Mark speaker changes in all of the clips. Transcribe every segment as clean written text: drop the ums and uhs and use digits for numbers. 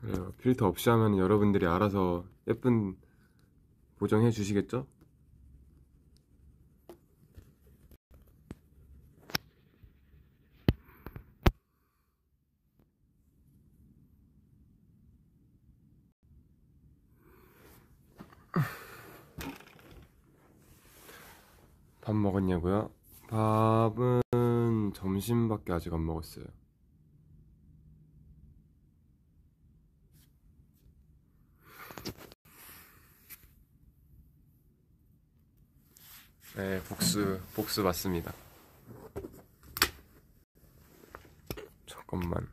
Speaker 1: 그래요. 필터 없이 하면 여러분들이 알아서 예쁜 보정해 주시겠죠? 밥 먹었냐고요? 밥은 점심밖에 아직 안 먹었어요. 네, 복수 맞습니다. 잠깐만.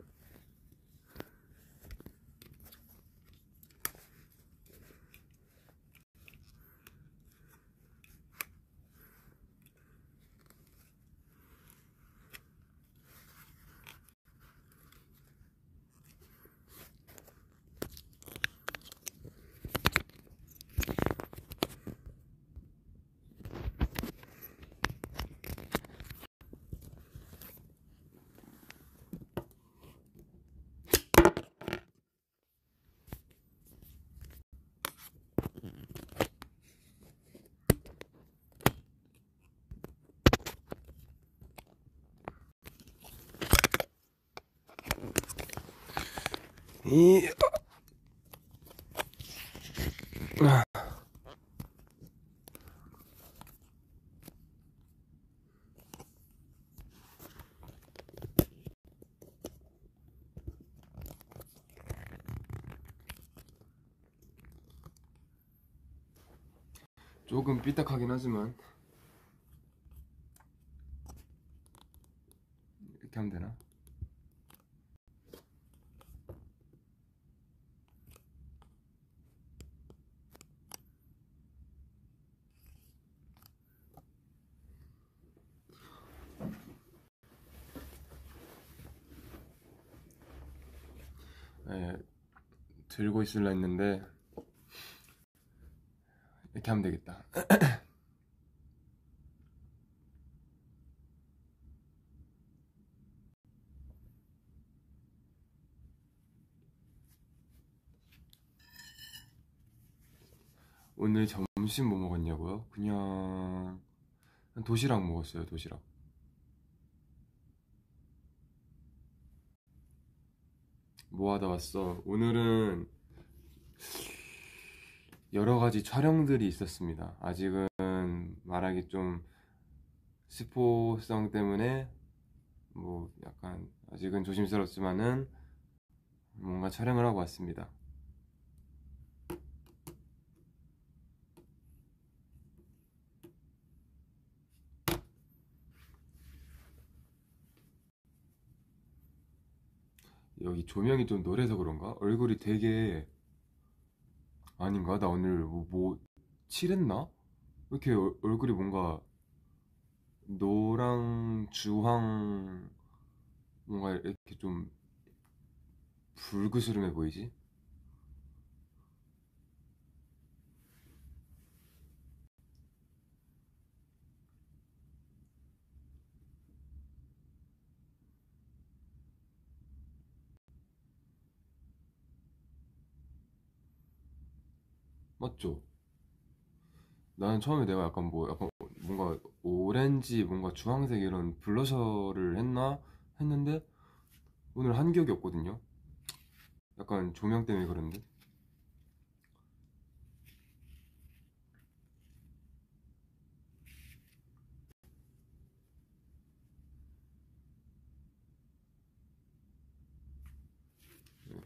Speaker 1: 이 조금 삐딱하긴 하지만 이렇게 하면 되나? 네, 들고 있으려 했는데 이렇게 하면 되겠다. 오늘 점심 뭐 먹었냐고요? 그냥 도시락 먹었어요. 도시락. 뭐 하다 왔어? 오늘은 여러 가지 촬영들이 있었습니다. 아직은 말하기 좀 스포성 때문에 뭐 약간 아직은 조심스럽지만은 뭔가 촬영을 하고 왔습니다. 여기 조명이 좀 노래서 그런가? 얼굴이 되게 아닌가? 나 오늘 뭐 칠했나? 왜 이렇게 얼굴이 뭔가 노랑 주황 뭔가 이렇게 좀 불그스름해 보이지? 맞죠? 나는 처음에 내가 약간 약간 뭔가 오렌지 뭔가 주황색 이런 블러셔를 했나 했는데 오늘 한 격이 없거든요. 약간 조명 때문에 그런데.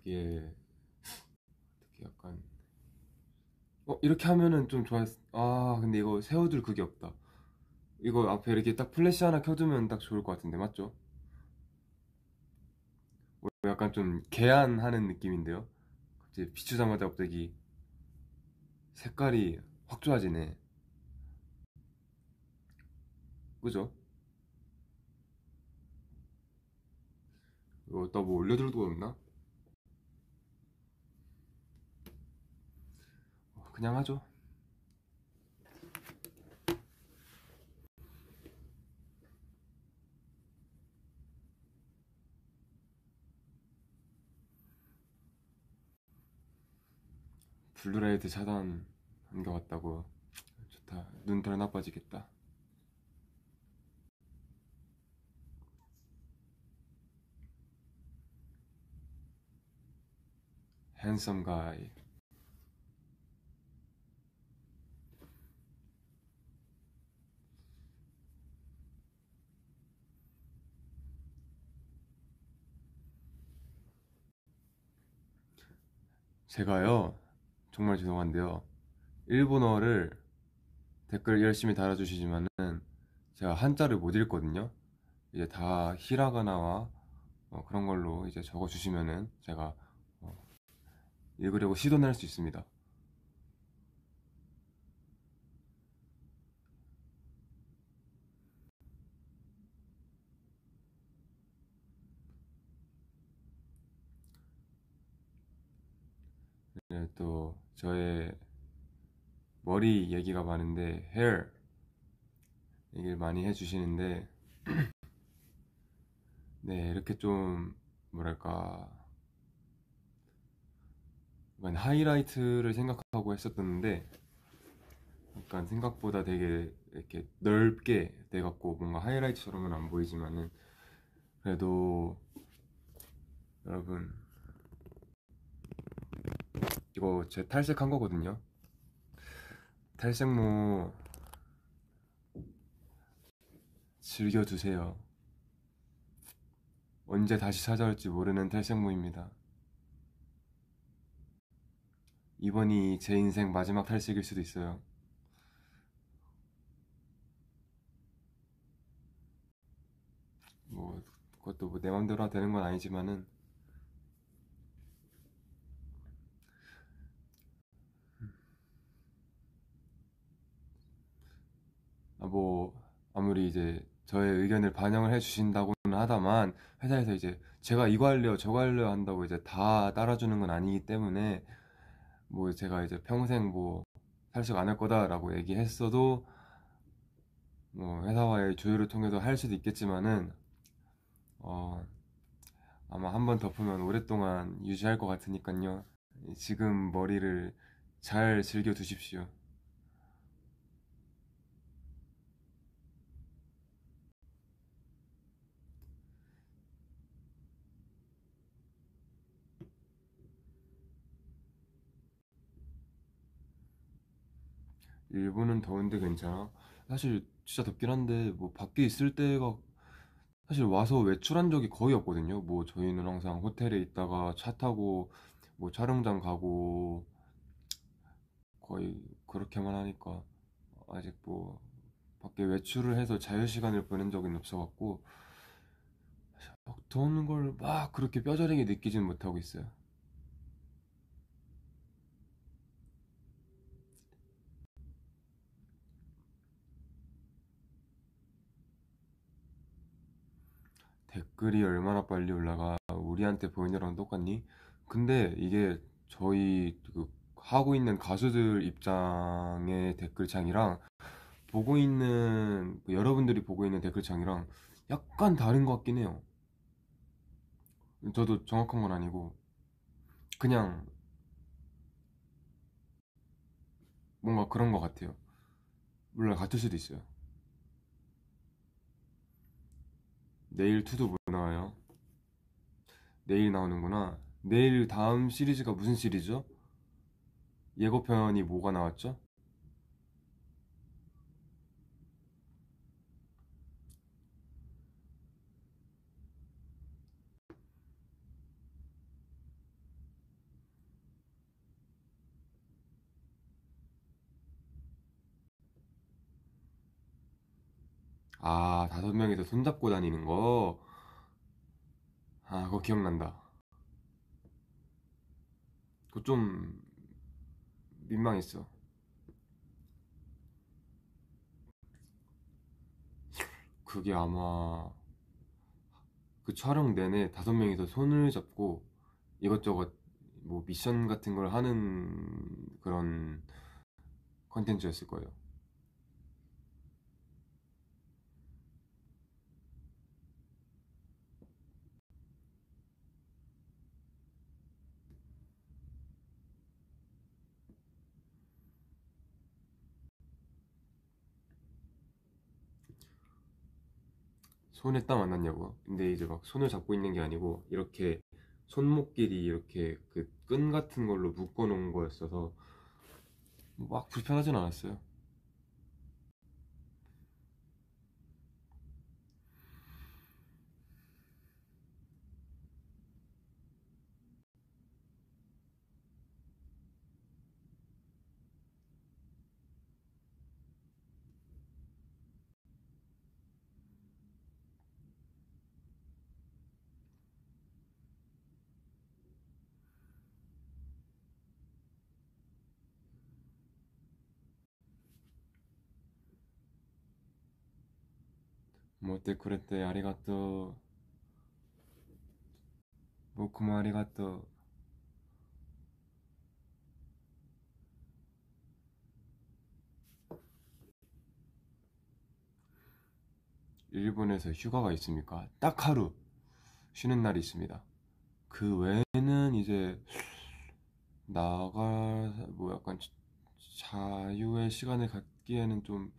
Speaker 1: 이게 어떻게 약간 이렇게 하면은 좀 좋았. 아 근데 이거 세워둘 그게 없다. 이거 앞에 이렇게 딱 플래시 하나 켜두면 딱 좋을 것 같은데 맞죠? 약간 좀 개안하는 느낌인데요. 갑자기 비추자마자 갑자기 색깔이 확 좋아지네. 그죠? 이거 나 뭐 올려둘 거 없나? 그냥 하죠. 블루라이트 차단한 것 같다고. 좋다. 눈 덜 나빠지겠다. 핸섬 가이. 제가요, 정말 죄송한데요, 일본어를 댓글 열심히 달아주시지만은 제가 한자를 못 읽거든요. 이제 다 히라가나와 그런 걸로 이제 적어주시면은 제가 어, 읽으려고 시도는 할 수 있습니다. 네, 또 저의 머리 얘기가 많은데 hair 얘기를 많이 해주시는데, 네, 이렇게 좀 뭐랄까 약간 하이라이트를 생각하고 했었는데 약간 생각보다 되게 이렇게 넓게 돼갖고 뭔가 하이라이트처럼은 안 보이지만은 그래도 여러분, 이거 제 탈색한 거거든요. 탈색모 즐겨두세요. 언제 다시 찾아올지 모르는 탈색모입니다. 이번이 제 인생 마지막 탈색일 수도 있어요. 뭐 그것도 뭐 내 맘대로 되는 건 아니지만은, 뭐 아무리 이제 저의 의견을 반영을 해주신다고는 하다만 회사에서 이제 제가 이거 할래요 저거 할래요 한다고 이제 다 따라주는 건 아니기 때문에, 뭐 제가 이제 평생 뭐 탈색 안 할 거다라고 얘기했어도 뭐 회사와의 조율을 통해서 할 수도 있겠지만은 어 아마 한 번 덮으면 오랫동안 유지할 것 같으니까요. 지금 머리를 잘 즐겨 두십시오. 일본은 더운데 괜찮아? 사실 진짜 덥긴 한데 뭐 밖에 있을 때가 사실 와서 외출한 적이 거의 없거든요. 뭐 저희는 항상 호텔에 있다가 차 타고 뭐 촬영장 가고 거의 그렇게만 하니까 아직 뭐 밖에 외출을 해서 자유시간을 보낸 적은 없어갖고 막 더운 걸 막 그렇게 뼈저리게 느끼지는 못하고 있어요. 댓글이 얼마나 빨리 올라가? 우리한테 보이는 거랑 똑같니? 근데 이게 저희 그 하고 있는 가수들 입장의 댓글창이랑 보고 있는 여러분들이 보고 있는 댓글창이랑 약간 다른 것 같긴 해요. 저도 정확한 건 아니고 그냥 뭔가 그런 것 같아요. 물론 같을 수도 있어요. 내일 투도 뭐 나와요? 내일 나오는구나. 내일 다음 시리즈가 무슨 시리즈죠? 예고편이 뭐가 나왔죠? 아, 다섯 명이서 손잡고 다니는 거. 아, 그거 기억난다. 그거 좀 민망했어. 그게 아마 그 촬영 내내 다섯 명이서 손을 잡고 이것저것 뭐 미션 같은 걸 하는 그런 컨텐츠였을 거예요. 손에 땀 안 났냐고. 근데 이제 막 손을 잡고 있는 게 아니고 이렇게 손목길이 이렇게 그 끈 같은 걸로 묶어 놓은 거였어서 막 불편하진 않았어요. 뭐때 그랬대 아리가또 모쿠모 아리가또. 일본에서 휴가가 있습니까? 딱 하루 쉬는 날이 있습니다. 그 외에는 이제 나가 뭐 약간 자유의 시간을 갖기에는 좀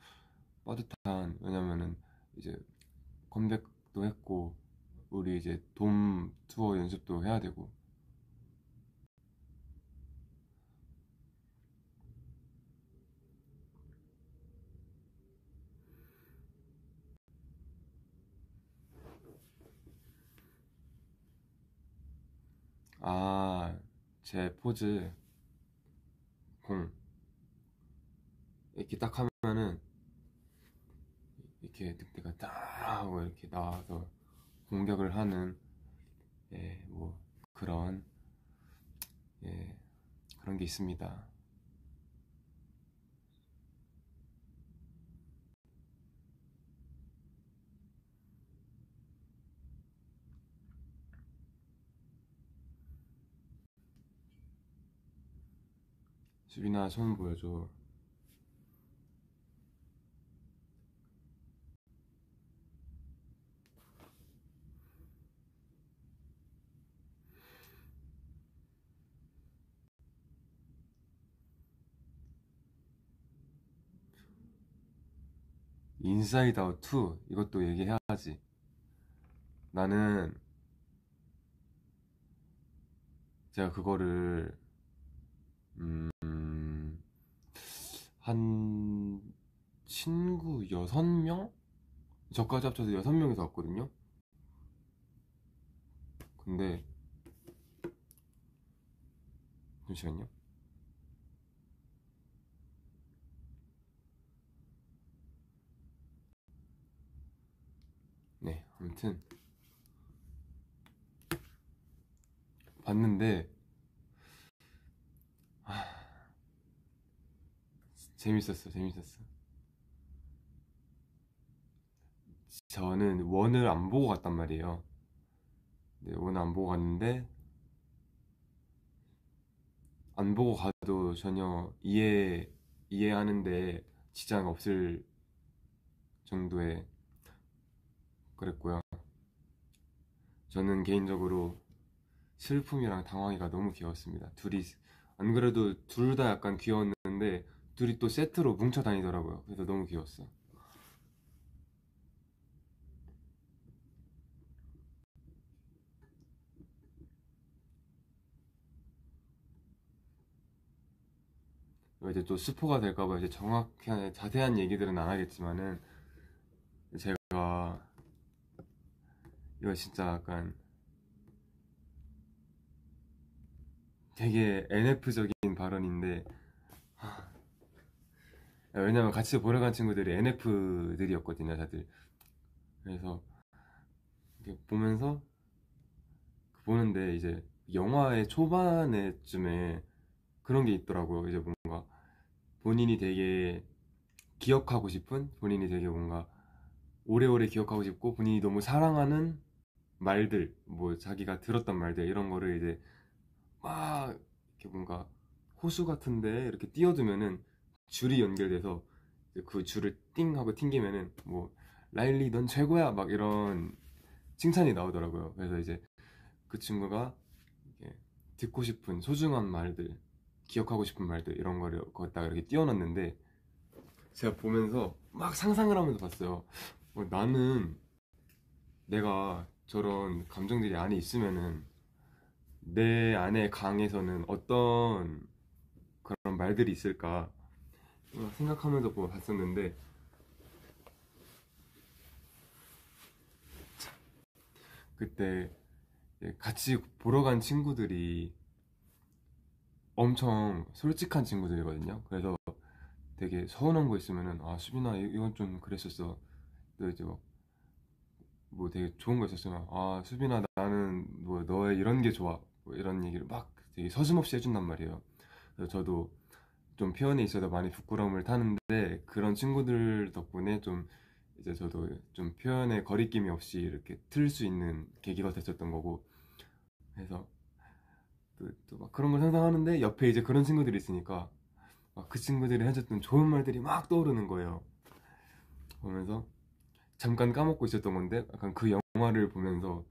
Speaker 1: 빠듯한, 왜냐면은 이제 컴백도 했고 우리 이제 돔 투어 연습도 해야 되고. 아, 제 포즈 공 이렇게 딱 하면은 이렇게 늑대가 딱 하고 이렇게 나와서 공격을 하는, 예, 뭐 그런, 예, 그런 게 있습니다. 수빈아 손 보여줘. 인사이드 아웃 2 이것도 얘기해야지. 나는 제가 그거를 한 친구 6명? 저까지 합쳐서 6명이서 왔거든요. 근데 잠시만요. 네, 아무튼 봤는데 재밌었어. 저는 원을 안 보고 갔단 말이에요. 네, 원을 안 보고 갔는데 안 보고 가도 전혀 이해하는데 지장 없을 정도의 그랬고요. 저는 개인적으로 슬픔이랑 당황이가 너무 귀여웠습니다. 둘이, 안 그래도 둘 다 약간 귀여웠는데 둘이 또 세트로 뭉쳐 다니더라고요. 그래서 너무 귀여웠어. 이제 또 스포가 될까봐 이제 정확한 자세한 얘기들은 안 하겠지만은, 제가 이거 진짜 약간 되게 NF적인 발언인데, 왜냐면 같이 보러 간 친구들이 NF들이었거든요, 다들. 그래서 이렇게 보는데 이제 영화의 초반에쯤에 그런 게 있더라고요. 이제 뭔가 본인이 되게 기억하고 싶은, 본인이 되게 뭔가 오래오래 기억하고 싶고 본인이 너무 사랑하는 말들, 뭐 자기가 들었던 말들 이런 거를 이제 막 이렇게 뭔가 호수 같은데 이렇게 띄워두면은 줄이 연결돼서 이제 그 줄을 띵 하고 튕기면은 뭐 라일리 넌 최고야 막 이런 칭찬이 나오더라고요. 그래서 이제 그 친구가 이게 듣고 싶은 소중한 말들, 기억하고 싶은 말들 이런 거를 거기다가 이렇게 띄워놨는데 제가 보면서 막 상상을 하면서 봤어요. 나는 내가 저런 감정들이 안에 있으면은 내 안의 강에서는 어떤 그런 말들이 있을까 생각하면서 봤었는데 그때 같이 보러 간 친구들이 엄청 솔직한 친구들이거든요. 그래서 되게 서운한 거 있으면은 아 수빈아 이건 좀 그랬었어. 또 이제 뭐 되게 좋은 거 있었으면 아 수빈아 나는 뭐 너의 이런 게 좋아 뭐 이런 얘기를 막 되게 서슴없이 해준단 말이에요. 그래서 저도 좀 표현에 있어서 많이 부끄러움을 타는데 그런 친구들 덕분에 좀 이제 저도 좀 표현에 거리낌이 없이 이렇게 틀 수 있는 계기가 됐었던 거고 그래서 또 막 그런 걸 상상하는데 옆에 이제 그런 친구들이 있으니까 막 그 친구들이 해줬던 좋은 말들이 막 떠오르는 거예요. 보면서 잠깐 까먹고 있었던 건데 약간 그 영화를 보면서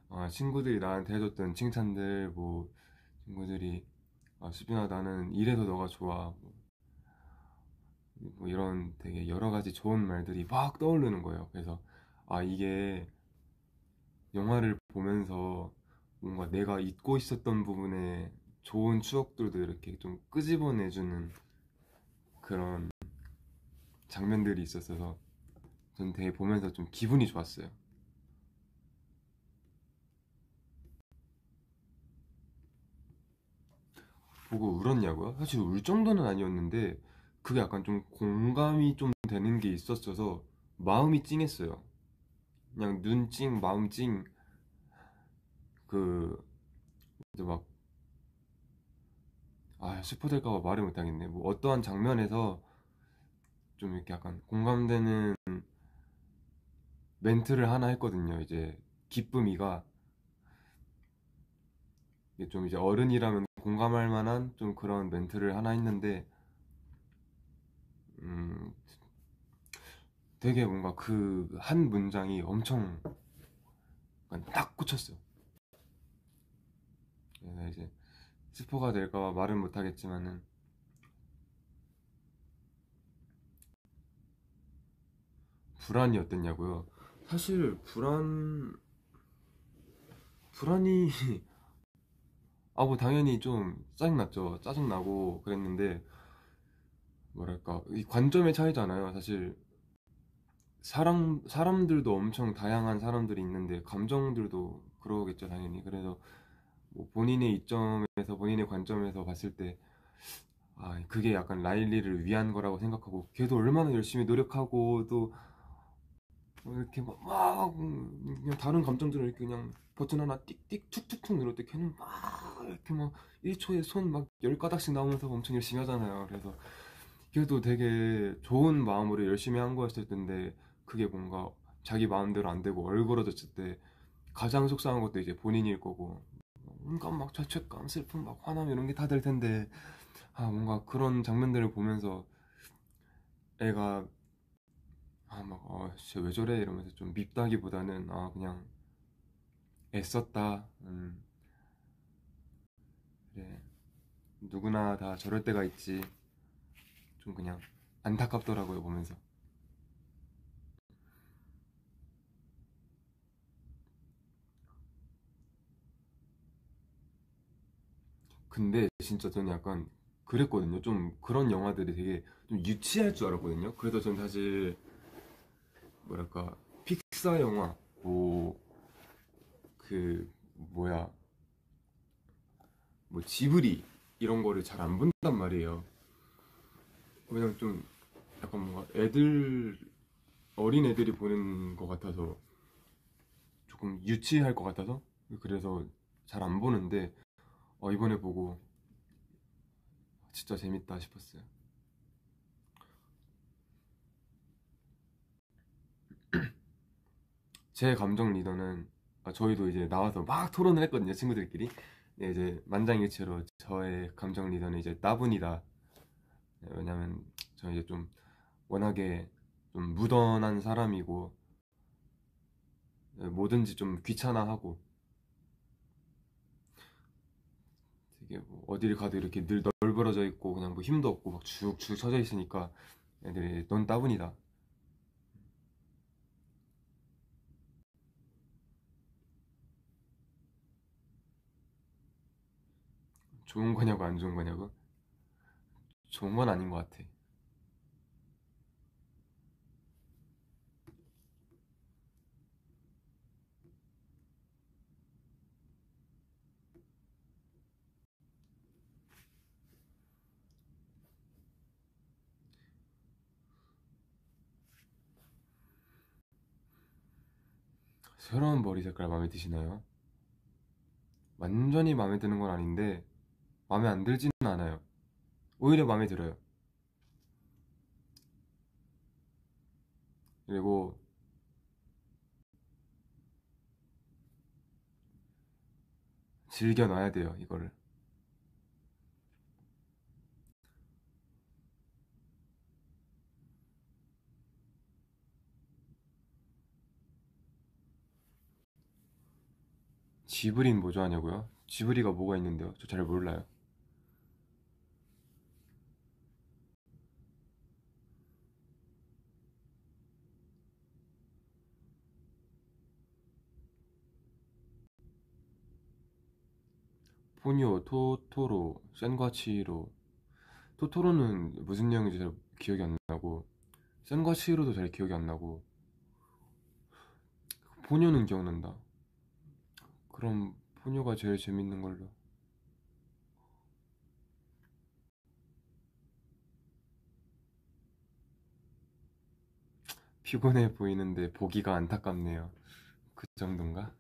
Speaker 1: 아, 친구들이 나한테 해줬던 칭찬들 뭐 친구들이 아, 수빈아 나는 이래서 너가 좋아 뭐 이런 되게 여러 가지 좋은 말들이 막 떠오르는 거예요. 그래서 아 이게 영화를 보면서 뭔가 내가 잊고 있었던 부분에 좋은 추억들도 이렇게 좀 끄집어내주는 그런 장면들이 있었어서 전 되게 보면서 좀 기분이 좋았어요. 보고 울었냐고요? 사실 울 정도는 아니었는데 그게 약간 좀 공감이 좀 되는 게 있었어서 마음이 찡했어요. 그냥 눈 찡, 마음 찡, 그 이제 막 아, 스포될까 봐 말을 못 하겠네. 뭐 어떠한 장면에서 좀 이렇게 약간 공감되는 멘트를 하나 했거든요. 이제 기쁨이가 이게 좀 이제 어른이라면 공감할 만한 좀 그런 멘트를 하나 했는데 음, 되게 뭔가 그 한 문장이 엄청 약간 딱 꽂혔어요. 그래서 이제 스포가 될까 봐 말은 못 하겠지만은 불안이 어땠냐고요? 사실 불안이 아 뭐 당연히 좀 짜증났죠. 짜증나고 그랬는데 뭐랄까 이 관점의 차이잖아요. 사실 사람들도 엄청 다양한 사람들이 있는데 감정들도 그러겠죠 당연히. 그래서 뭐 본인의 이점에서 본인의 관점에서 봤을 때 아, 그게 약간 라일리를 위한 거라고 생각하고 걔도 얼마나 열심히 노력하고 또 이렇게 막 그냥 다른 감정들을 이렇게 그냥 버튼 하나 띡띡 툭툭툭 누를 때 걔는 막 이렇게 막 1초에 손 막 10가닥씩 나오면서 엄청 열심히 하잖아요. 그래서 걔도 되게 좋은 마음으로 열심히 한 거였을 텐데 그게 뭔가 자기 마음대로 안 되고 얼그러졌을 때 가장 속상한 것도 이제 본인일 거고 뭔가 막 죄책감, 슬픔, 막 화남 이런 게 다 될 텐데 아 뭔가 그런 장면들을 보면서 애가 아 막 진짜 왜 저래 이러면서 좀 밉다기보다는 아 그냥 애썼다 그래 누구나 다 저럴 때가 있지 좀 그냥 안타깝더라고요 보면서. 근데 진짜 저는 약간 그랬거든요. 좀 그런 영화들이 되게 좀 유치할 줄 알았거든요. 그래서 전 사실 뭐랄까 픽사 영화 뭐 그 뭐야 뭐 지브리 이런 거를 잘 안 본단 말이에요. 그냥 좀 약간 뭔가 어린 애들이 보는 것 같아서 조금 유치할 것 같아서 그래서 잘 안 보는데 이번에 보고 진짜 재밌다 싶었어요. 제 감정 리더는 저희도 이제 나와서 막 토론을 했거든요 친구들끼리. 네, 이제 만장일치로 저의 감정 리더는 이제 나분이다. 네, 왜냐면 저는 이제 좀 워낙에 좀 무던한 사람이고 뭐든지 좀 귀찮아하고 되게 뭐 어디를 가도 이렇게 늘 널브러져 있고 그냥 뭐 힘도 없고 막 쭉쭉 처져 있으니까 애들이 넌 따분이다. 좋은 거냐고 안 좋은 거냐고? 좋은 건 아닌 것 같아. 새로운 머리 색깔 마음에 드시나요? 완전히 마음에 드는 건 아닌데 마음에 안 들지는 않아요. 오히려 마음에 들어요. 그리고 즐겨 놔야 돼요, 이거를. 지브리는 뭐 좋아하냐고요? 지브리가 뭐가 있는데요? 저 잘 몰라요. 포니오, 토토로, 센과치히로. 토토로는 무슨 내용인지 잘 기억이 안 나고, 센과치히로도 잘 기억이 안 나고, 포뇨는 기억난다. 그럼 포뇨가 제일 재밌는 걸로. 피곤해 보이는데 보기가 안타깝네요. 그 정도인가?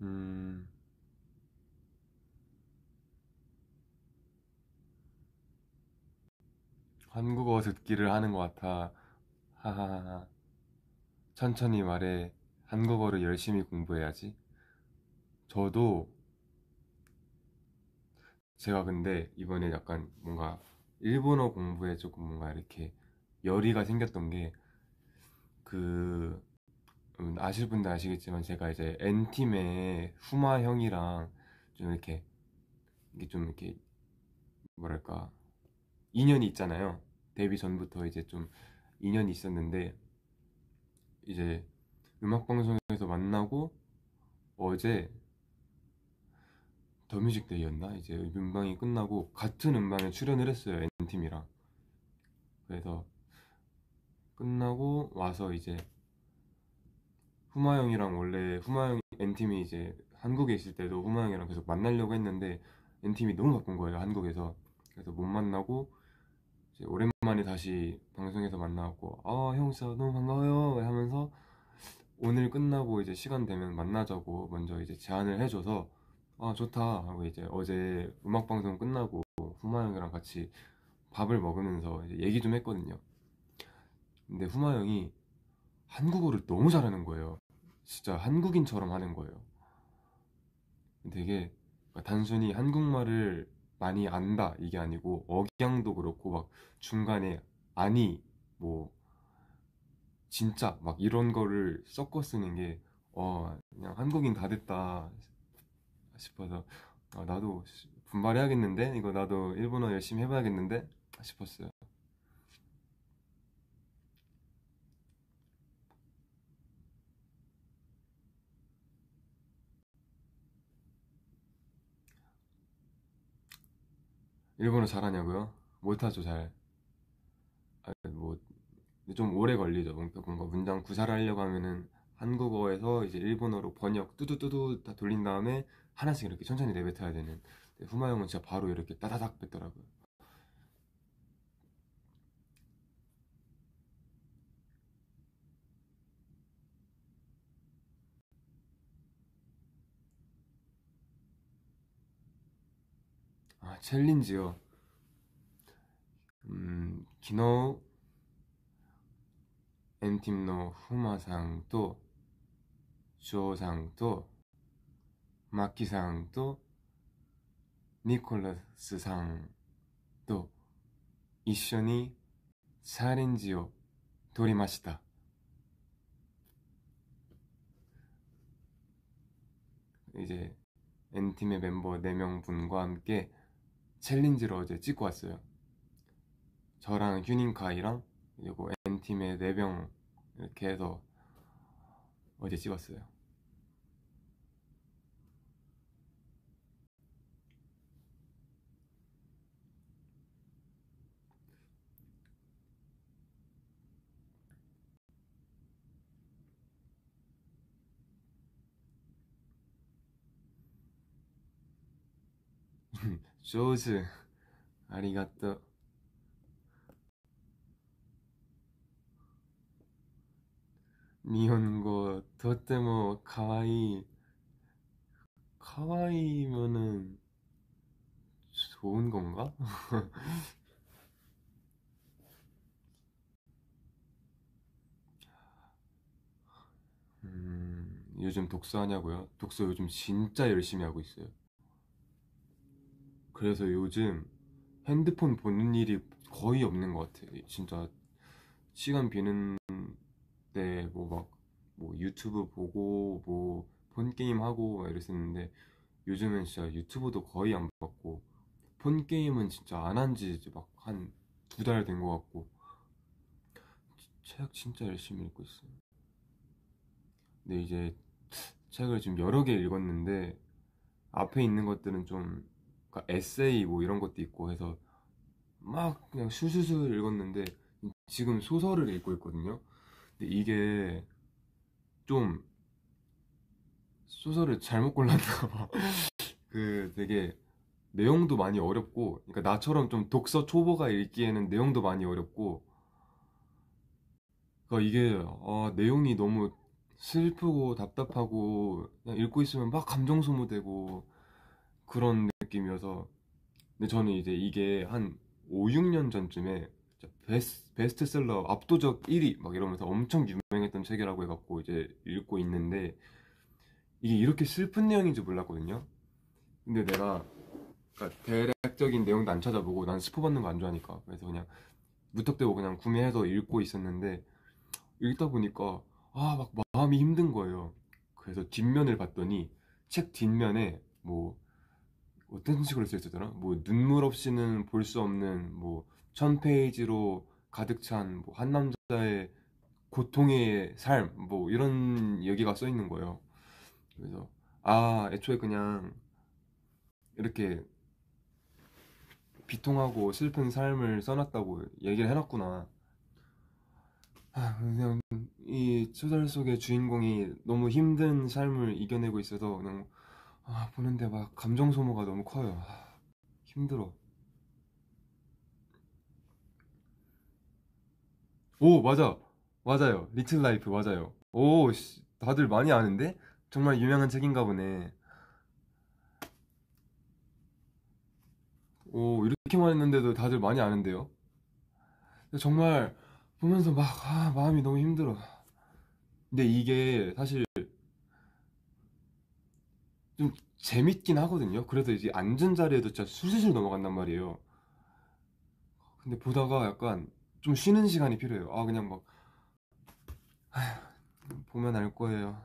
Speaker 1: 음, 한국어 듣기를 하는 것 같아. 하하하. 천천히 말해. 한국어를 열심히 공부해야지. 저도 제가 근데 이번에 약간 뭔가 일본어 공부에 조금 뭔가 이렇게 열의가 생겼던 게 그 아실 분들 아시겠지만 제가 이제 N팀의 후마 형이랑 좀 이렇게 이게 좀 이렇게 뭐랄까 인연이 있잖아요. 데뷔 전부터 이제 좀 인연이 있었는데 이제 음악 방송에서 만나고 어제 더뮤직데이였나? 이제 음방이 끝나고 같은 음방에 출연을 했어요. N팀이랑. 그래서 끝나고 와서 이제 후마 형이랑 원래 후마 형 N팀이 이제 한국에 있을 때도 후마 형이랑 계속 만나려고 했는데 N팀이 너무 바쁜 거예요. 한국에서. 그래서 못 만나고 이제 오랜만에 다시 방송에서 만나고 아 형 진짜 너무 반가워요 하면서 오늘 끝나고 이제 시간 되면 만나자고 먼저 이제 제안을 해줘서 아 좋다 하고 이제 어제 음악 방송 끝나고 후마 형이랑 같이 밥을 먹으면서 이제 얘기 좀 했거든요. 근데 후마 형이 한국어를 너무 잘하는 거예요. 진짜 한국인처럼 하는 거예요. 되게 단순히 한국말을 많이 안다 이게 아니고 억양도 그렇고 막 중간에 아니 뭐 진짜 막 이런 거를 섞어 쓰는 게 그냥 한국인 다 됐다 싶어서 나도 분발해야겠는데 이거 나도 일본어 열심히 해봐야겠는데 싶었어요. 일본어 잘하냐고요? 못하죠 잘. 뭐 좀 오래 걸리죠. 뭔가 문장 구사를 하려고 하면은 한국어에서 이제 일본어로 번역 뚜두뚜두 다 돌린 다음에 하나씩 이렇게 천천히 내뱉어야 되는. 근데 후마 형은 진짜 바로 이렇게 따다닥 뱉더라고요. 아, 챌린지요.昨日エンティムのフマさんとジョーさんとマッキーさんとニコラスさんと一緒にチャレンジを取りました。 이제 N팀의 멤버 4명 분과 함께 챌린지를 어제 찍고 왔어요. 저랑 휴닝카이랑 그리고 N팀의 4명 이렇게 해서 어제 찍었어요. 조즈 아리가또. 日本語とってもかわいい。かわいい면은 좋은 건가? 요즘 독서하냐고요? 독서 요즘 진짜 열심히 하고 있어요. 그래서 요즘 핸드폰 보는 일이 거의 없는 것 같아요. 진짜 시간 비는 때 뭐 막 뭐 유튜브 보고 뭐 폰 게임 하고 막 이랬었는데 요즘은 진짜 유튜브도 거의 안 봤고 폰 게임은 진짜 안 한 지 막 한 2달 된 것 같고 책 진짜 열심히 읽고 있어요. 근데 이제 책을 지금 여러 개 읽었는데 앞에 있는 것들은 좀 그러니까 에세이 뭐 이런 것도 있고 해서 막 그냥 술술술 읽었는데 지금 소설을 읽고 있거든요. 근데 이게 좀 소설을 잘못 골랐나 봐. 그 되게 내용도 많이 어렵고, 그러니까 나처럼 좀 독서 초보가 읽기에는 내용도 많이 어렵고, 그러니까 이게 내용이 너무 슬프고 답답하고 그냥 읽고 있으면 막 감정 소모되고 그런 느낌이어서. 근데 저는 이제 이게 한 5, 6년 전쯤에 진짜 베스트셀러 압도적 1위 막 이러면서 엄청 유명했던 책이라고 해갖고 이제 읽고 있는데 이게 이렇게 슬픈 내용인지 몰랐거든요. 근데 내가 그러니까 대략적인 내용도 안 찾아보고 난 스포 받는 거 안 좋아하니까 그래서 그냥 무턱대고 그냥 구매해서 읽고 있었는데 읽다 보니까 막 마음이 힘든 거예요. 그래서 뒷면을 봤더니 책 뒷면에 뭐 어떤 식으로 써 있었더라? 뭐 눈물 없이는 볼 수 없는 뭐 1000페이지로 가득 찬 뭐 한 남자의 고통의 삶 뭐 이런 얘기가 써 있는 거예요. 그래서 애초에 그냥 이렇게 비통하고 슬픈 삶을 써놨다고 얘기를 해놨구나. 그냥 이 소설 속의 주인공이 너무 힘든 삶을 이겨내고 있어서 그냥 보는데 막 감정 소모가 너무 커요. 힘들어. 오, 맞아. 맞아요. 리틀 라이프 맞아요. 오, 다들 많이 아는데? 정말 유명한 책인가 보네. 오, 이렇게만 했는데도 다들 많이 아는데요? 근데 정말 보면서 막 마음이 너무 힘들어. 근데 이게 사실 좀 재밌긴 하거든요. 그래서 이제 앉은 자리에도 진짜 술술 넘어간단 말이에요. 근데 보다가 약간 좀 쉬는 시간이 필요해요. 그냥 막 보면 알 거예요.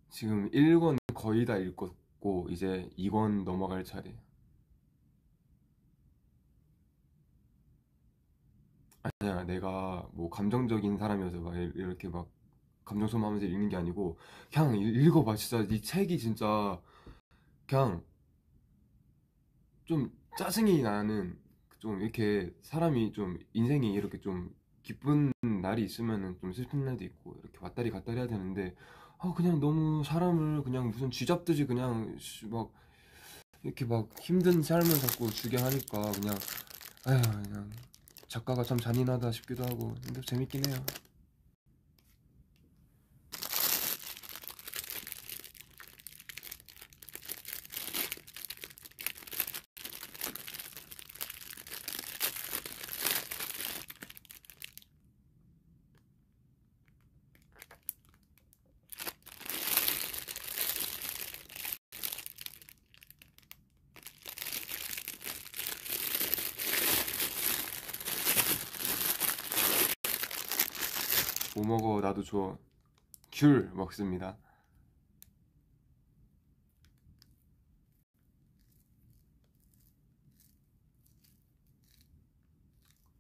Speaker 1: 지금 1권 거의 다 읽었고 이제 2권 넘어갈 차례. 아니야, 내가 뭐 감정적인 사람이어서 막 이렇게 막 감정 소모하면서 읽는 게 아니고 그냥 읽어봐. 진짜 이 책이 진짜 그냥 좀 짜증이 나는 좀 이렇게 사람이 좀 인생이 이렇게 좀 기쁜 날이 있으면은 좀 슬픈 날도 있고 이렇게 왔다리 갔다리 해야 되는데 그냥 너무 사람을 그냥 무슨 쥐잡듯이 그냥 막 이렇게 막 힘든 삶을 자꾸 주게 하니까 그냥 그냥 작가가 참 잔인하다 싶기도 하고, 근데 재밌긴 해요. 뭐 먹어? 나도 줘. 귤 먹습니다.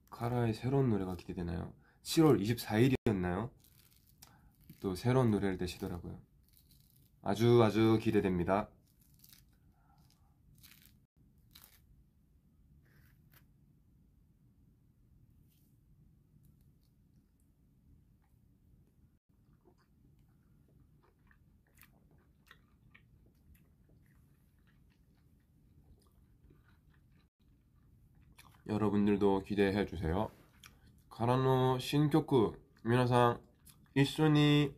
Speaker 1: 카라의 새로운 노래가 기대되나요? 7월 24일이었나요? 또 새로운 노래를 내시더라고요. 아주 아주 기대됩니다. 여러분들도 기대해 주세요. 카라노 신曲 皆さん一緒に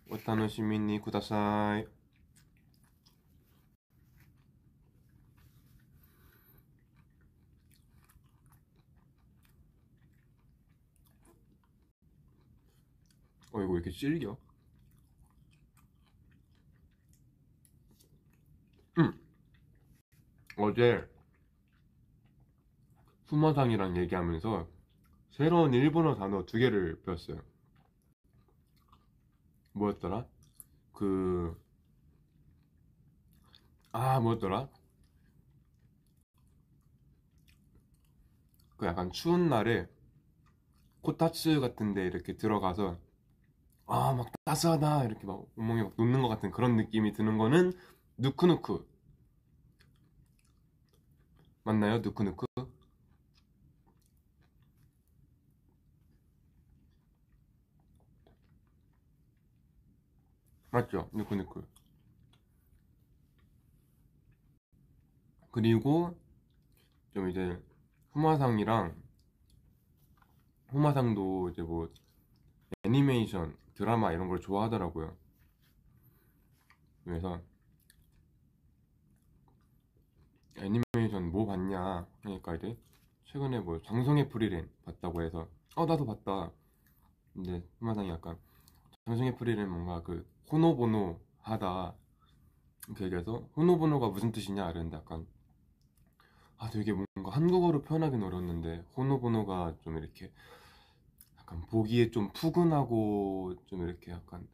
Speaker 1: お楽しみにください。이거 왜 이렇게 질겨? 어제 후마상이랑 얘기하면서 새로운 일본어 단어 2개를 배웠어요. 뭐였더라? 뭐였더라? 그 약간 추운 날에 코타츠 같은데 이렇게 들어가서 막 따스하다 이렇게 막 온몸이 막 녹는 것 같은 그런 느낌이 드는 거는 누쿠누쿠 맞나요? 누쿠누쿠? 맞죠? 누쿠누쿠. 그리고 좀 이제 후마상도 이제 뭐 애니메이션 드라마 이런 걸 좋아하더라고요. 그래서 애니메이션 뭐 봤냐 하니까 이제 최근에 뭐 장성의 프리랜 봤다고 해서 나도 봤다. 근데 후마상이 약간 장성의 프리랜 뭔가 그 호노보노 하다 이렇게 얘기해서 호노보노가 무슨 뜻이냐 이랬는데 약간 되게 뭔가 한국어로 표현하기는 어려웠는데 호노보노가 좀 이렇게 약간 보기에 좀 푸근하고 좀 이렇게 약간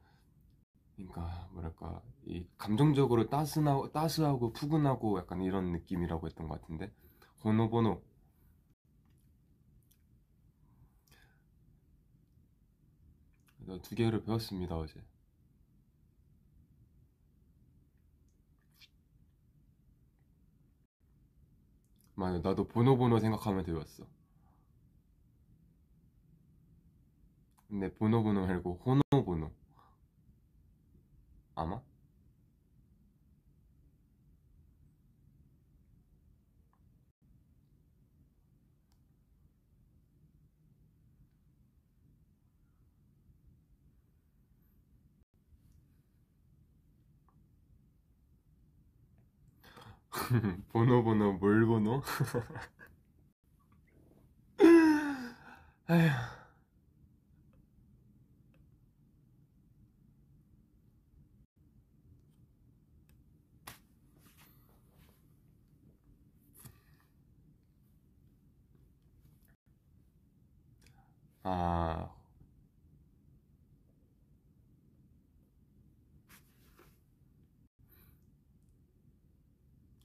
Speaker 1: 그러니까 뭐랄까 이 감정적으로 따스하고 푸근하고 약간 이런 느낌이라고 했던 것 같은데 호노보노. 그래서 2개를 배웠습니다 어제. 맞아, 나도 보노보노 생각하면 배웠어. 근데 보노보노 말고 호노보노 아마? 보노보노 뭘 보노? 에휴. 아,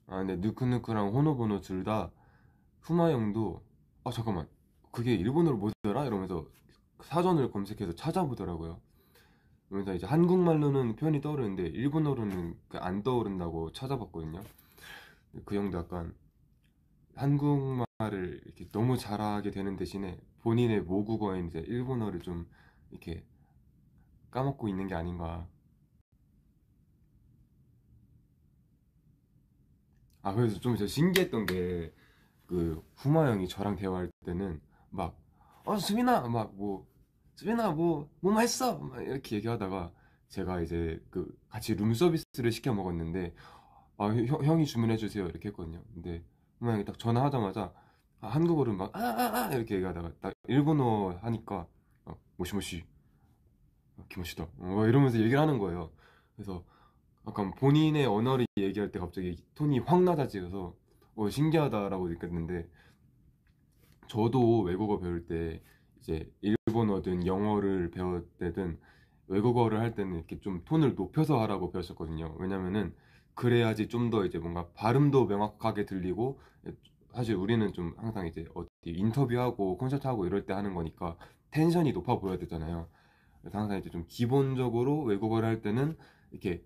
Speaker 1: 근데 누크누크랑 호노보노 둘 다 후마 형도 잠깐만 그게 일본어로 뭐더라? 이러면서 사전을 검색해서 찾아보더라고요. 그러면서 이제 한국말로는 표현이 떠오르는데 일본어로는 안 떠오른다고 찾아봤거든요. 그 형도 약간 한국말을 이렇게 너무 잘하게 되는 대신에 본인의 모국어인 이제 일본어를 좀 이렇게 까먹고 있는 게 아닌가. 그래서 좀 진짜 신기했던 게 그 후마 형이 저랑 대화할 때는 막 수빈아 막 뭐 수빈아 뭐 했어 막 이렇게 얘기하다가 제가 이제 그 같이 룸 서비스를 시켜 먹었는데 형이 주문해 주세요 이렇게 했거든요. 근데 분명히 딱 전화하자마자 한국어를 막 이렇게 얘기하다가 딱 일본어 하니까 모시모시 기모시다 이러면서 얘기를 하는 거예요. 그래서 약간 본인의 언어를 얘기할 때 갑자기 톤이 확 낮아지셔서 신기하다라고 느꼈는데, 저도 외국어 배울 때 이제 일본어든 영어를 배울 때든 외국어를 할 때는 이렇게 좀 톤을 높여서 하라고 배웠었거든요. 왜냐면은 그래야지 좀 더 이제 뭔가 발음도 명확하게 들리고, 사실 우리는 좀 항상 이제 어디 인터뷰하고 콘서트하고 이럴 때 하는 거니까 텐션이 높아 보여야 되잖아요. 그래서 항상 이제 좀 기본적으로 외국어를 할 때는 이렇게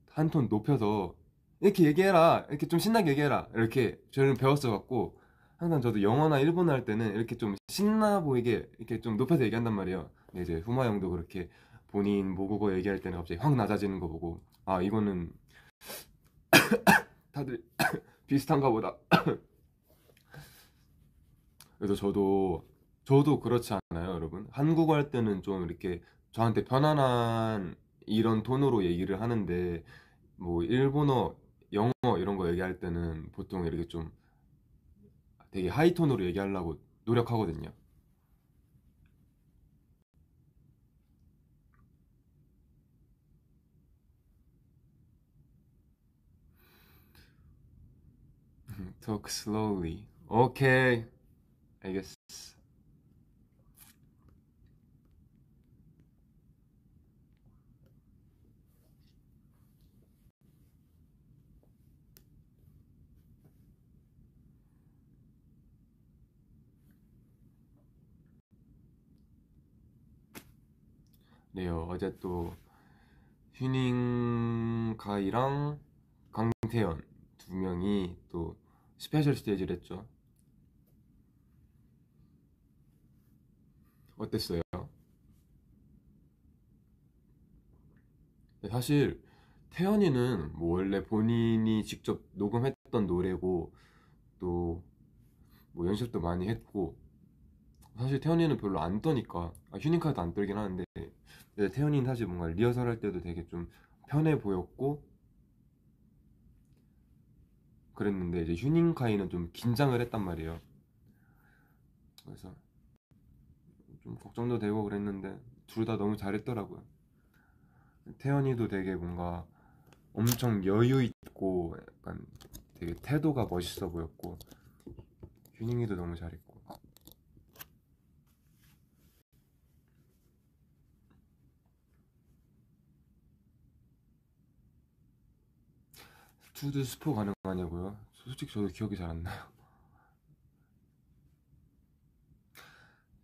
Speaker 1: 한 톤 높여서 이렇게 얘기해라, 이렇게 좀 신나게 얘기해라, 이렇게 저는 배웠어 갖고 항상 저도 영어나 일본어 할 때는 이렇게 좀 신나 보이게 이렇게 좀 높여서 얘기한단 말이에요. 근데 이제 후마 형도 그렇게 본인 모국어 얘기할 때는 갑자기 확 낮아지는 거 보고 이거는 다들 비슷한가 보다. 그래서 저도 그렇지 않아요, 여러분? 한국어 할 때는 좀 이렇게 저한테 편안한 이런 톤으로 얘기를 하는데, 뭐 일본어, 영어 이런 거 얘기할 때는 보통 이렇게 좀 되게 하이톤으로 얘기하려고 노력하거든요. Talk slowly. 오케이, 알겠어. 네요. 어제 또 휴닝카이랑 강태현 두 명이 또 스페셜 스테이지를 했죠. 어땠어요? 사실 태연이는 뭐 원래 본인이 직접 녹음했던 노래고, 또 뭐 연습도 많이 했고, 사실 태연이는 별로 안 떠니까, 휴닝카도 안 떨긴 하는데, 근데 태연이는 사실 뭔가 리허설 할 때도 되게 좀 편해 보였고 그랬는데, 이제 휴닝카이는 좀 긴장을 했단 말이에요. 그래서 좀 걱정도 되고 그랬는데 둘 다 너무 잘했더라고요. 태연이도 되게 뭔가 엄청 여유 있고 약간 되게 태도가 멋있어 보였고, 휴닝이도 너무 잘했고. 투드 스포 가능하냐고요? 솔직히 저도 기억이 잘 안 나요.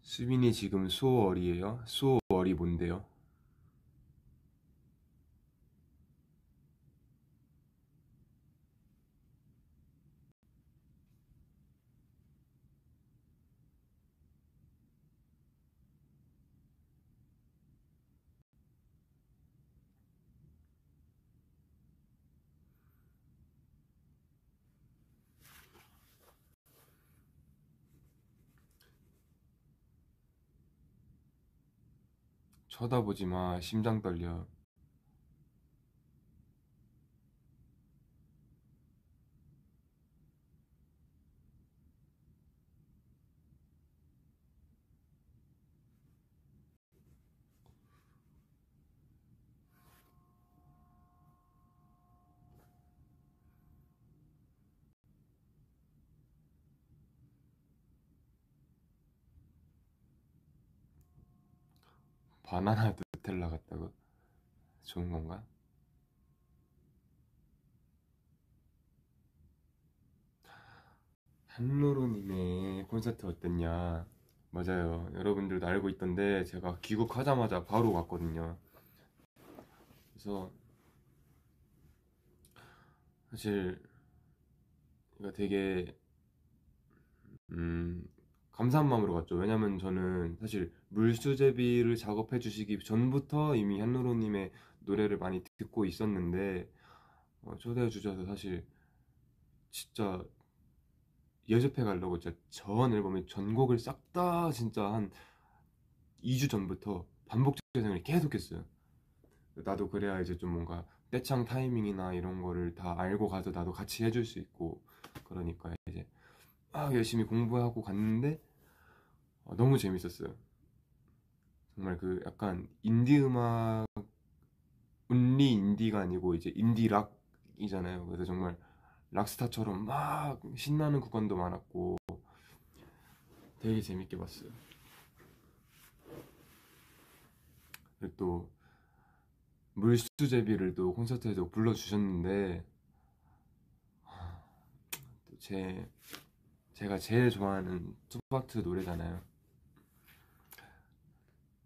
Speaker 1: 수빈이 지금 수호월이에요? 수호월이 뭔데요? 쳐다보지 마, 심장 떨려. 바나나 누텔라 같다고? 좋은 건가? 한루루님의 콘서트 어땠냐? 맞아요. 여러분들도 알고 있던데 제가 귀국하자마자 바로 갔거든요. 그래서 사실 이거 되게 음, 감사한 마음으로 갔죠. 왜냐면 저는 사실 물수제비를 작업해 주시기 전부터 이미 한루루님의 노래를 많이 듣고 있었는데, 초대해 주셔서 사실 진짜 예습해 가려고 진짜 전 앨범의 전곡을 싹 다 진짜 한 2주 전부터 반복 재생을 계속 했어요. 나도 그래야 이제 좀 뭔가 떼창 타이밍이나 이런 거를 다 알고 가서 나도 같이 해줄 수 있고, 그러니까 이제 막 열심히 공부하고 갔는데 너무 재밌었어요. 정말 그 약간 인디 음악, 온리 인디가 아니고 이제 인디 락이잖아요. 그래서 정말 락스타처럼 막 신나는 구간도 많았고 되게 재밌게 봤어요. 그리고 또 물수제비를 또 콘서트에서 불러주셨는데, 또 제가 제일 좋아하는 투바트 노래잖아요.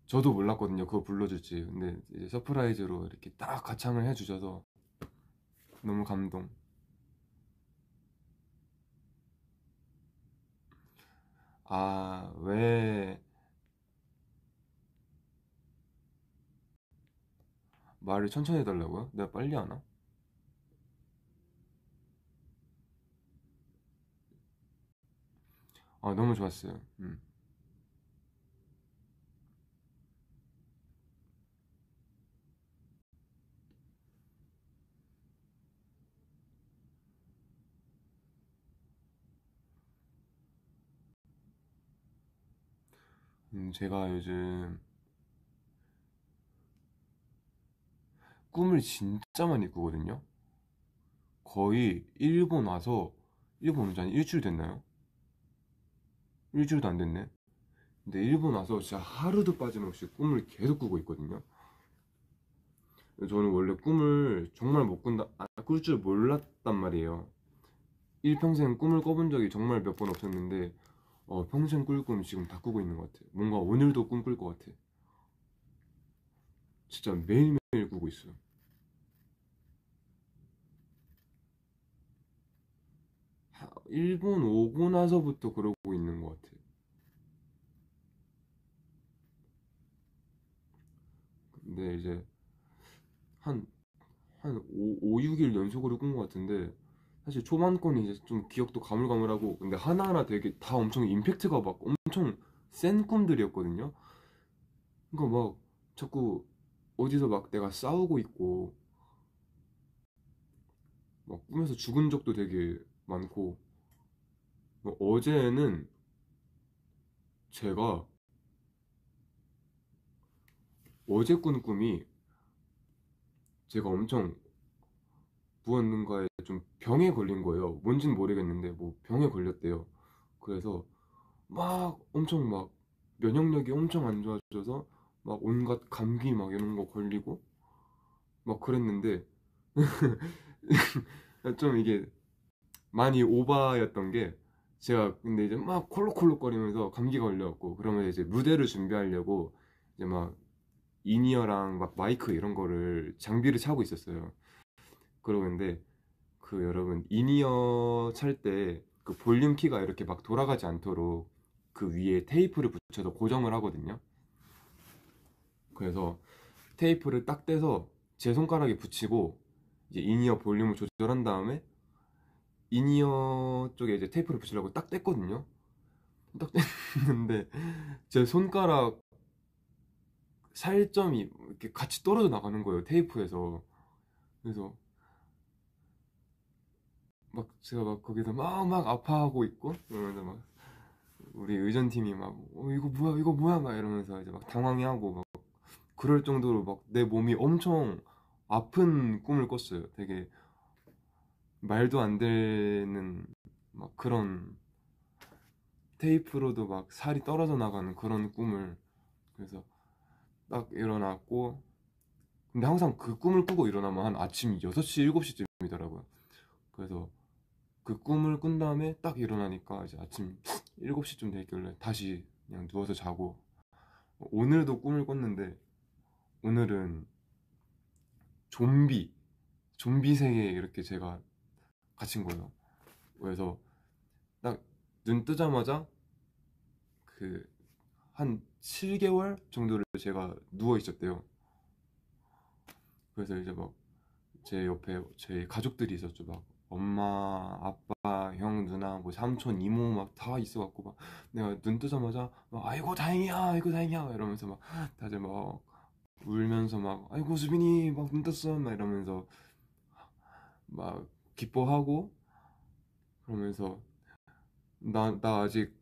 Speaker 1: 저도 몰랐거든요, 그거 불러줄지. 근데 이제 서프라이즈로 이렇게 딱 가창을 해주셔서 너무 감동. 아, 왜 말을 천천히 해달라고요? 내가 빨리 하나? 아, 너무 좋았어요. 제가 요즘 꿈을 진짜 많이 꾸거든요. 거의 일본 와서, 일본 온지 한 일주일 됐나요? 일주일도 안 됐네. 근데 일본 와서 진짜 하루도 빠짐없이 꿈을 계속 꾸고 있거든요. 저는 원래 꿈을 정말 못 꾼다, 꿀 줄 몰랐단 말이에요. 일평생 꿈을 꿔본 적이 정말 몇 번 없었는데, 평생 꿀 꿈 지금 다 꾸고 있는 것 같아. 뭔가 오늘도 꿈 꿀 것 같아. 진짜 매일매일 꾸고 있어요. 일본 오고 나서부터 그러고 있는 것 같아. 근데 이제 한, 한 5, 6일 연속으로 꾼 것 같은데, 사실 초반 거는 이제 좀 기억도 가물가물하고, 근데 하나하나 되게 다 엄청 임팩트가 막 엄청 센 꿈들이었거든요. 그러니까 막 자꾸 어디서 막 내가 싸우고 있고, 막 꿈에서 죽은 적도 되게 많고, 뭐 어제는 제가 어제 꾼 꿈이 제가 엄청 무언가에 좀 병에 걸린 거예요. 뭔진 모르겠는데 뭐 병에 걸렸대요. 그래서 막 엄청 막 면역력이 엄청 안 좋아져서 막 온갖 감기 막 이런 거 걸리고 막 그랬는데 좀 이게 많이 오바였던 게, 제가 근데 이제 막 콜록콜록거리면서 감기가 걸려갖고 그러면 이제 무대를 준비하려고 이제 막 이니어랑 막 마이크 이런 거를 장비를 차고 있었어요. 그러는데 그 여러분 인이어 찰 때 그 볼륨 키가 이렇게 막 돌아가지 않도록 그 위에 테이프를 붙여서 고정을 하거든요. 그래서 테이프를 딱 떼서 제 손가락에 붙이고 이제 인이어 볼륨을 조절한 다음에 인이어 쪽에 이제 테이프를 붙이려고 딱 뗐거든요. 딱 뗐는데 제 손가락 살점이 이렇게 같이 떨어져 나가는 거예요, 테이프에서. 그래서 막 제가 막 거기서 막 아파하고 있고 그러면서 막 우리 의전팀이 막 이거 뭐야 막 이러면서 이제 막 당황해하고 막 그럴 정도로 막 내 몸이 엄청 아픈 꿈을 꿨어요. 되게 말도 안 되는 막 그런, 테이프로도 막 살이 떨어져 나가는 그런 꿈을. 그래서 딱 일어났고, 근데 항상 그 꿈을 꾸고 일어나면 한 아침 6시 7시쯤이더라고요. 그래서 그 꿈을 꾼 다음에 딱 일어나니까 이제 아침 7시쯤 됐길래 다시 그냥 누워서 자고, 오늘도 꿈을 꿨는데 오늘은 좀비 좀비 세계에 이렇게 제가 갇힌 거예요. 그래서 딱 눈 뜨자마자 그 한 7개월 정도를 제가 누워 있었대요. 그래서 이제 막 제 옆에 제 가족들이 있었죠. 막 엄마, 아빠, 형, 누나, 뭐 삼촌, 이모 막 다 있어갖고 막 내가 눈 뜨자마자 막 아이고 다행이야, 아이고 다행이야 이러면서 막 다들 막 울면서 막 아이고 수빈이 막 눈 떴어 막 이러면서 막 기뻐하고 그러면서 나 아직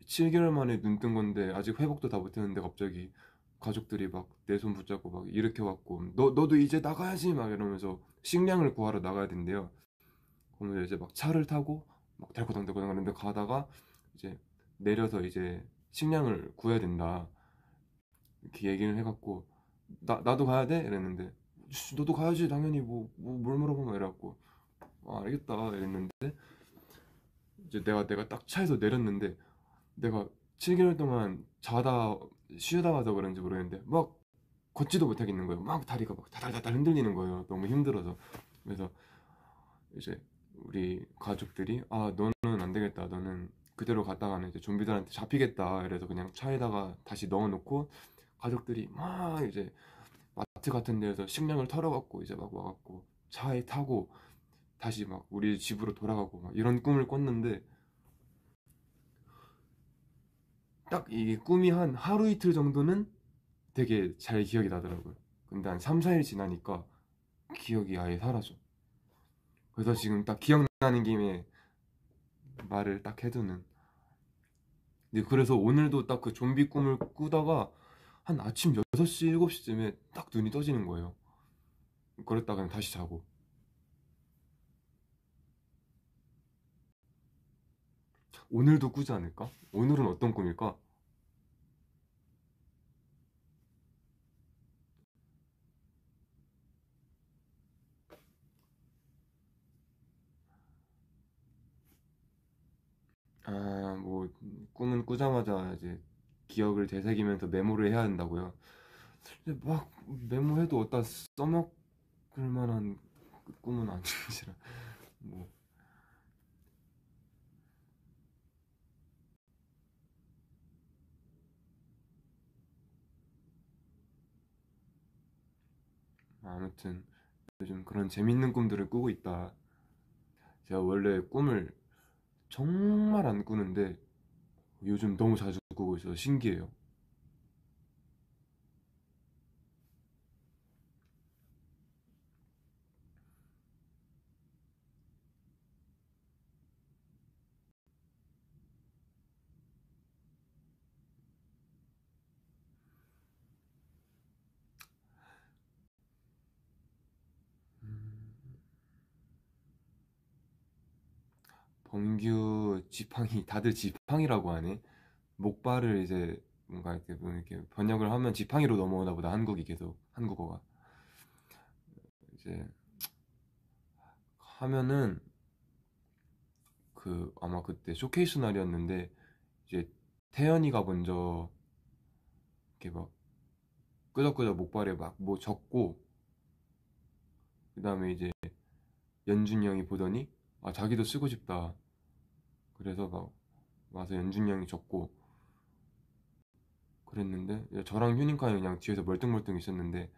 Speaker 1: 7개월 만에 눈 뜬 건데 아직 회복도 다 못했는데 갑자기 가족들이 막 내 손 붙잡고 막 일으켜갖고 너도 이제 나가야지 막 이러면서 식량을 구하러 나가야 된대요. 그러면 이제 막 차를 타고 막 달고당달고당 하는데 가다가 이제 내려서 이제 식량을 구해야 된다 이렇게 얘기를 해갖고 나도 가야 돼? 이랬는데 너도 가야지 당연히 뭘 물어봐 막 이래갖고 알겠다 이랬는데 이제 내가 딱 차에서 내렸는데 내가 7개월 동안 자다 쉬다 와서 그런지 모르겠는데 막 걷지도 못하겠는 거예요. 막 다리가 막 다달다달 흔들리는 거예요. 너무 힘들어서. 그래서 이제 우리 가족들이 너는 안 되겠다. 너는 그대로 갔다가는 이제 좀비들한테 잡히겠다. 이래서 그냥 차에다가 다시 넣어놓고 가족들이 막 이제 마트 같은 데에서 식량을 털어갖고 이제 막 와갖고 차에 타고 다시 막 우리 집으로 돌아가고 막 이런 꿈을 꿨는데 딱 이게 꿈이 한 하루 이틀 정도는 되게 잘 기억이 나더라고요. 근데 한 3, 4일 지나니까 기억이 아예 사라져. 그래서 지금 딱 기억나는 김에 말을 딱 해두는. 근데 그래서 오늘도 딱 그 좀비 꿈을 꾸다가 한 아침 6시, 7시쯤에 딱 눈이 떠지는 거예요. 그랬다가 그냥 다시 자고. 오늘도 꾸지 않을까? 오늘은 어떤 꿈일까? 뭐 꿈은 꾸자마자 이제 기억을 되새기면서 메모를 해야 한다고요. 근데 막 메모해도 어디다 써먹을 만한 꿈은 아니시라. 뭐 아무튼 요즘 그런 재밌는 꿈들을 꾸고 있다. 제가 원래 꿈을 정말 안 꾸는데 요즘 너무 자주 꾸고 있어서 신기해요. 범규 지팡이 다들 지팡이라고 하네. 목발을 이제 뭔가 이렇게, 뭐 이렇게 번역을 하면 지팡이로 넘어오나 보다. 한국이 계속 한국어가 이제 하면은 그 아마 그때 쇼케이스 날이었는데 이제 태연이가 먼저 이렇게 막 끄적끄적 목발에 막 뭐 적고 그 다음에 이제 연준이 형이 보더니 자기도 쓰고 싶다. 그래서 막 와서 연준이 형이 적고 그랬는데 저랑 휴닝카는 그냥 뒤에서 멀뚱멀뚱 있었는데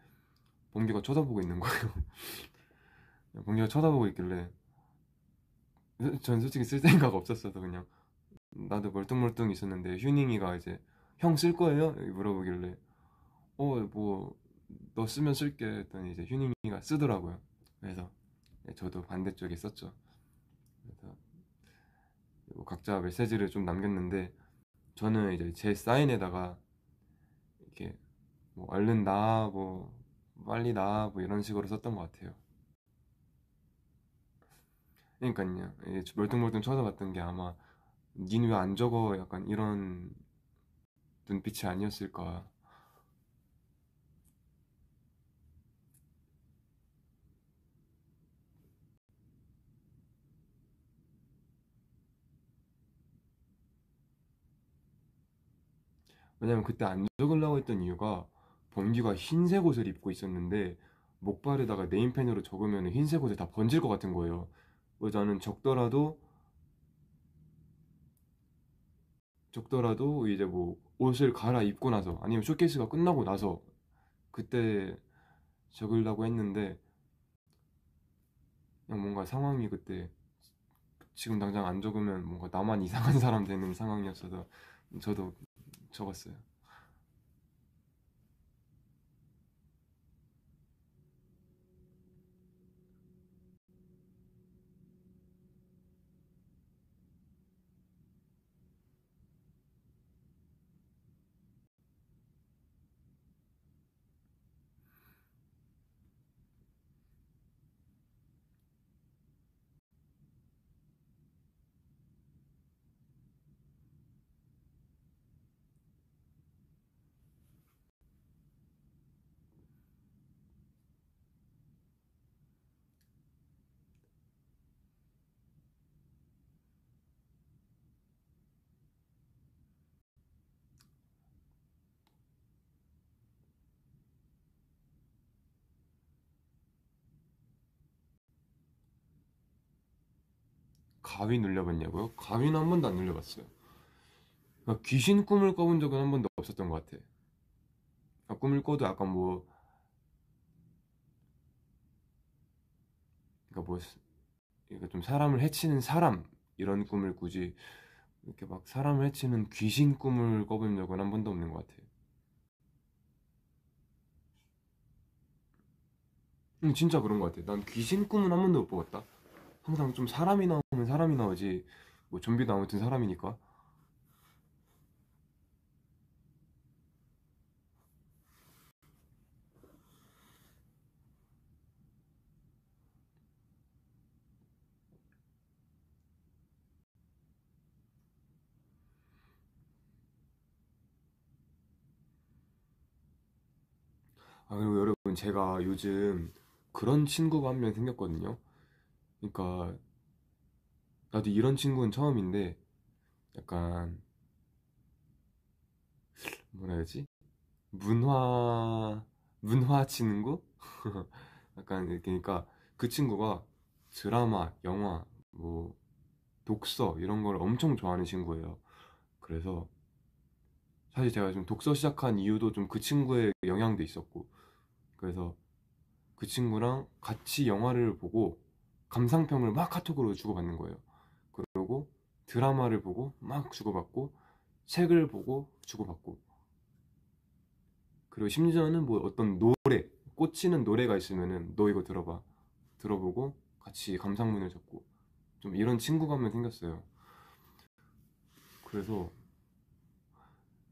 Speaker 1: 범규가 쳐다보고 있는 거예요. 범규가 쳐다보고 있길래 전 솔직히 쓸 생각 없었어서 그냥 나도 멀뚱멀뚱 있었는데 휴닝이가 이제 형 쓸 거예요? 이렇게 물어보길래 뭐 너 쓰면 쓸게 했더니 이제 휴닝이가 쓰더라고요. 그래서 저도 반대쪽에 썼죠. 그래서 뭐 각자 메시지를 좀 남겼는데 저는 이제 제 사인에다가 이렇게 뭐 얼른 나, 뭐 빨리 나, 뭐 이런 식으로 썼던 것 같아요. 그러니까요. 멀뚱멀뚱 쳐다봤던 게 아마 닌 왜 안 적어? 약간 이런 눈빛이 아니었을까. 왜냐면 그때 안 적으려고 했던 이유가 범규가 흰색 옷을 입고 있었는데 목발에다가 네임펜으로 적으면 흰색 옷에 다 번질 것 같은 거예요. 그래서 저는 적더라도 이제 뭐 옷을 갈아입고 나서 아니면 쇼케이스가 끝나고 나서 그때 적으려고 했는데 그냥 뭔가 상황이 그때 지금 당장 안 적으면 뭔가 나만 이상한 사람 되는 상황이었어서 저도 적었어요. 가위 눌려봤냐고요? 가위는 한 번도 안 눌려봤어요. 그러니까 귀신 꿈을 꿔본 적은 한 번도 없었던 것 같아. 그러니까 꿈을 꿔도 약간 뭐, 그러니까 뭐, 그러니까 좀 사람을 해치는 사람 이런 꿈을 꾸지 이렇게 막 사람을 해치는 귀신 꿈을 꿔본 적은 한 번도 없는 것 같아. 진짜 그런 것 같아. 난 귀신 꿈은 한 번도 못 꿔봤다. 항상 좀 사람이 나오면 사람이 나오지 뭐 좀비도 아무튼 사람이니까. 아, 그리고 여러분 제가 요즘 그런 친구가 한 명 생겼거든요. 그러니까 나도 이런 친구는 처음인데 약간 뭐라 해야지? 문화 친구? 약간 이렇게 그러니까 그 친구가 드라마, 영화, 뭐 독서 이런 걸 엄청 좋아하는 친구예요. 그래서 사실 제가 좀 독서 시작한 이유도 좀 그 친구의 영향도 있었고 그래서 그 친구랑 같이 영화를 보고 감상평을 막 카톡으로 주고받는 거예요. 그리고 드라마를 보고 막 주고받고 책을 보고 주고받고 그리고 심지어는 뭐 어떤 노래 꽂히는 노래가 있으면은 너 이거 들어봐 들어보고 같이 감상문을 적고 좀 이런 친구가 한 명 생겼어요. 그래서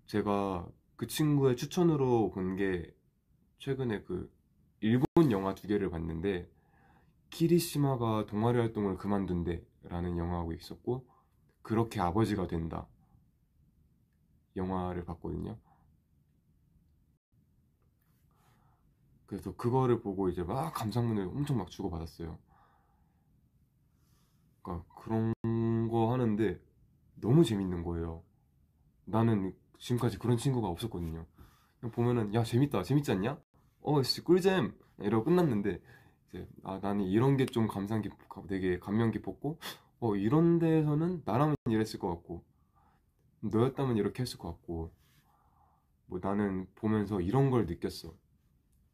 Speaker 1: 제가 그 친구의 추천으로 본 게 최근에 그 일본 영화 두 개를 봤는데 키리시마가 동아리 활동을 그만둔대 라는 영화하고 있었고 그렇게 아버지가 된다 영화를 봤거든요. 그래서 그거를 보고 이제 막 감상문을 엄청 막 주고받았어요. 그러니까 그런 거 하는데 너무 재밌는 거예요. 나는 지금까지 그런 친구가 없었거든요. 그냥 보면은 야 재밌다 재밌지 않냐? 씨 꿀잼 이러고 끝났는데 이제 아 나는 이런 게 좀 감상 깊고 되게 감명 깊었고 이런 데에서는 나라면 이랬을 것 같고 너였다면 이렇게 했을 것 같고 뭐 나는 보면서 이런 걸 느꼈어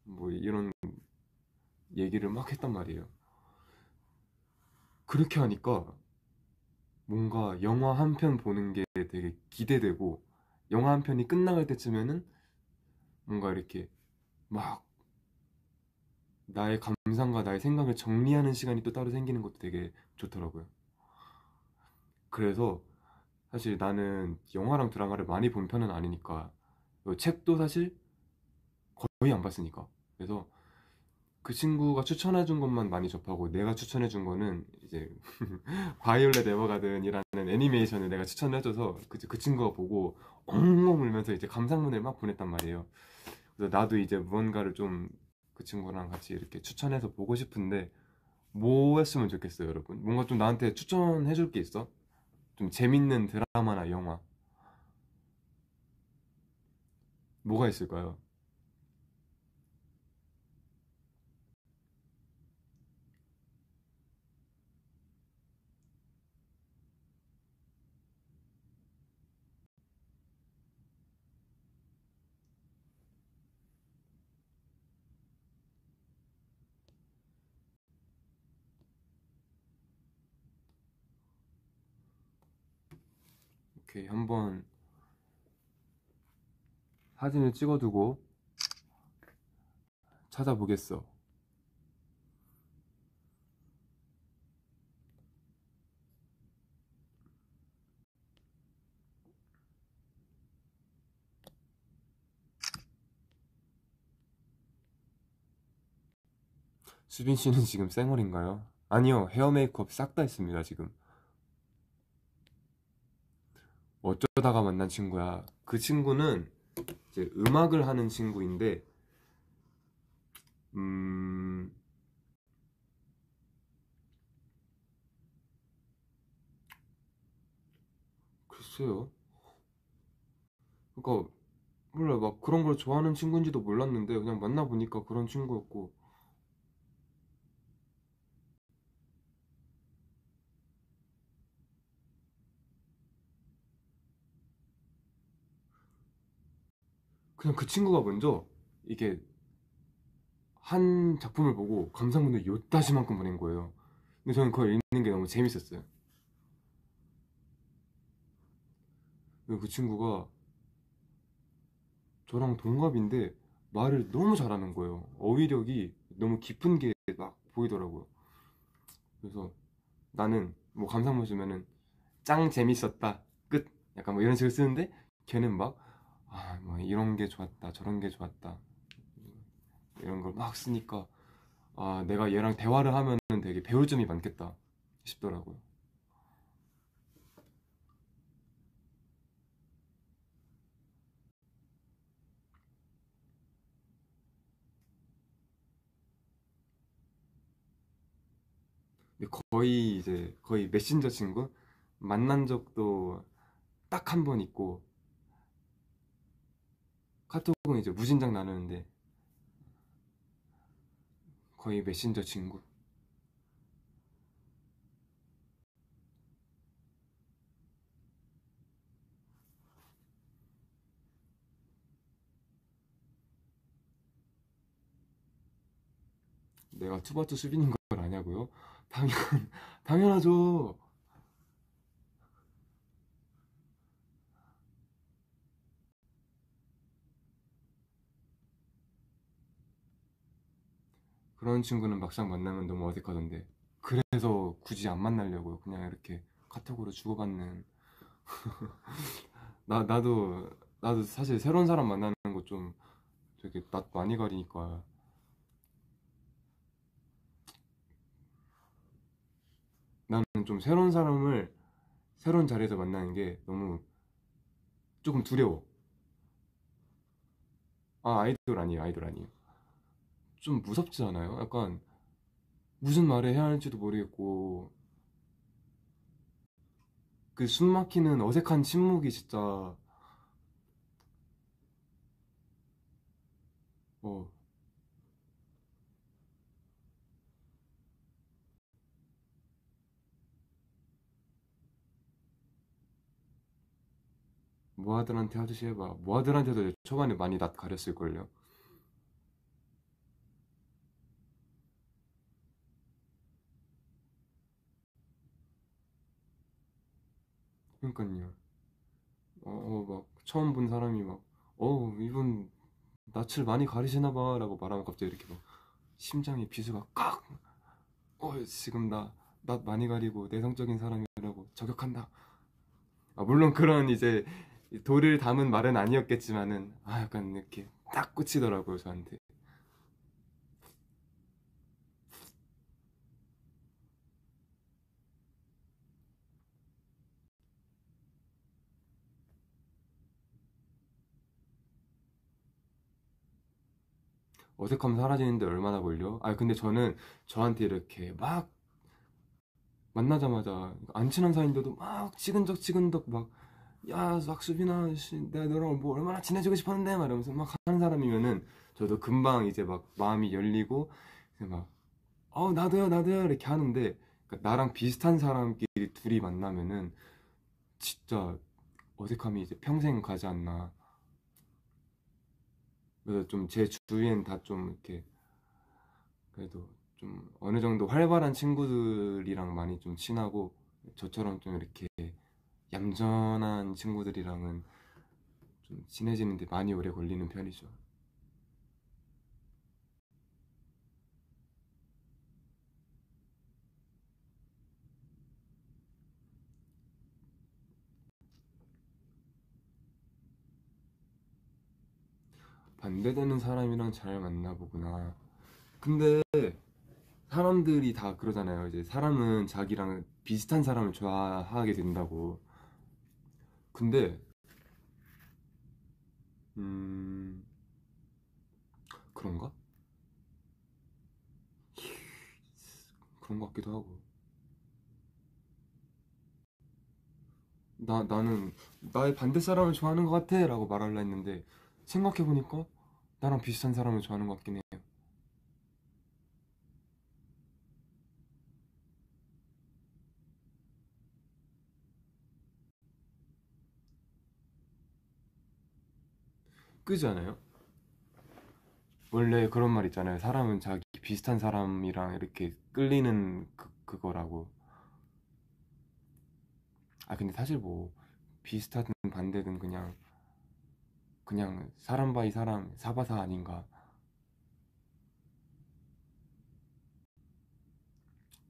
Speaker 1: 뭐 이런 얘기를 막 했단 말이에요. 그렇게 하니까 뭔가 영화 한 편 보는 게 되게 기대되고 영화 한 편이 끝나갈 때쯤에는 뭔가 이렇게 막 나의 감상과 나의 생각을 정리하는 시간이 또 따로 생기는 것도 되게 좋더라고요. 그래서 사실 나는 영화랑 드라마를 많이 본 편은 아니니까 책도 사실 거의 안 봤으니까 그래서 그 친구가 추천해준 것만 많이 접하고 내가 추천해준 거는 이제 바이올렛 에버가든이라는 애니메이션을 내가 추천해줘서 그 친구가 보고 엉엉 울면서 이제 감상문을 막 보냈단 말이에요. 그래서 나도 이제 무언가를 좀 그 친구랑 같이 이렇게 추천해서 보고 싶은데 뭐 했으면 좋겠어요, 여러분? 뭔가 좀 나한테 추천해줄 게 있어? 좀 재밌는 드라마나 영화 뭐가 있을까요? 오케이, 한번 사진을 찍어두고 찾아보겠어. 수빈 씨는 지금 쌩얼인가요? 아니요, 헤어 메이크업 싹 다 했습니다, 지금. 어쩌다가 만난 친구야. 그 친구는 이제 음악을 하는 친구인데, 음, 글쎄요. 그러니까 몰라, 막 그런 걸 좋아하는 친구인지도 몰랐는데 그냥 만나보니까 그런 친구였고. 그냥 그 친구가 먼저 이게 한 작품을 보고 감상문을 요따시만큼 보낸 거예요. 근데 저는 그걸 읽는 게 너무 재밌었어요. 그리고 그 친구가 저랑 동갑인데 말을 너무 잘하는 거예요. 어휘력이 너무 깊은 게 막 보이더라고요. 그래서 나는 뭐 감상문 쓰면은 짱 재밌었다 끝, 약간 뭐 이런 식으로 쓰는데 걔는 막 아, 뭐 이런 게 좋았다 저런 게 좋았다 이런 걸 막 쓰니까 아, 내가 얘랑 대화를 하면은 되게 배울 점이 많겠다 싶더라고요. 근데 거의 이제 거의 메신저 친구 만난 적도 딱 한 번 있고 카톡은 이제 무진장 나누는데 거의 메신저 친구. 내가 투바투 수빈인 걸 아냐고요? 당연 당연하죠. 그런 친구는 막상 만나면 너무 어색하던데. 그래서 굳이 안 만나려고요. 그냥 이렇게 카톡으로 주고받는. 나도 사실 새로운 사람 만나는 거 좀 되게 낯 많이 가리니까 나는 좀 새로운 사람을 새로운 자리에서 만나는 게 너무 조금 두려워. 아, 아이돌 아니에요, 아이돌 아니에요. 좀 무섭지 않아요? 약간 무슨 말을 해야 할지도 모르겠고 그 숨막히는 어색한 침묵이 진짜 어, 모아들한테 하듯이 해봐. 모아들한테도 초반에 많이 낯 가렸을걸요. 그러니까요. 막 처음 본 사람이 막 이분 낯을 많이 가리시나 봐라고 말하면 갑자기 이렇게 막 심장에 비수가 깍! 지금 나 낯 많이 가리고 내성적인 사람이라고 저격한다. 아, 물론 그런 이제 도를 담은 말은 아니었겠지만은 아, 약간 이렇게 딱 꽂히더라고요, 저한테. 어색함 사라지는데 얼마나 걸려? 아, 근데 저는 저한테 이렇게 막 만나자마자 안 친한 사이인데도 막 치근덕 막 야, 곽수빈아, 씨, 내가 너랑 뭐 얼마나 친해지고 싶었는데 말하면서 막 하는 사람이면은 저도 금방 이제 막 마음이 열리고 이제 막 나도요 이렇게 하는데 그러니까 나랑 비슷한 사람끼리 둘이 만나면은 진짜 어색함이 이제 평생 가지 않나. 그래서 좀 제 주위엔 다 좀 이렇게 그래도 좀 어느 정도 활발한 친구들이랑 많이 좀 친하고 저처럼 좀 이렇게 얌전한 친구들이랑은 좀 친해지는데 많이 오래 걸리는 편이죠. 반대되는 사람이랑 잘 만나보구나. 근데 사람들이 다 그러잖아요. 이제 사람은 자기랑 비슷한 사람을 좋아하게 된다고. 근데 음 그런가? 그런 것 같기도 하고. 나는 나의 반대 사람을 좋아하는 것 같아 라고 말하려 했는데 생각해보니까 나랑 비슷한 사람을 좋아하는 것 같긴 해요. 그지 않아요? 원래 그런 말 있잖아요. 사람은 자기 비슷한 사람이랑 이렇게 끌리는 그거라고. 아 근데 사실 뭐 비슷하든 반대든 그냥 사람 바이 사람 사바사 아닌가.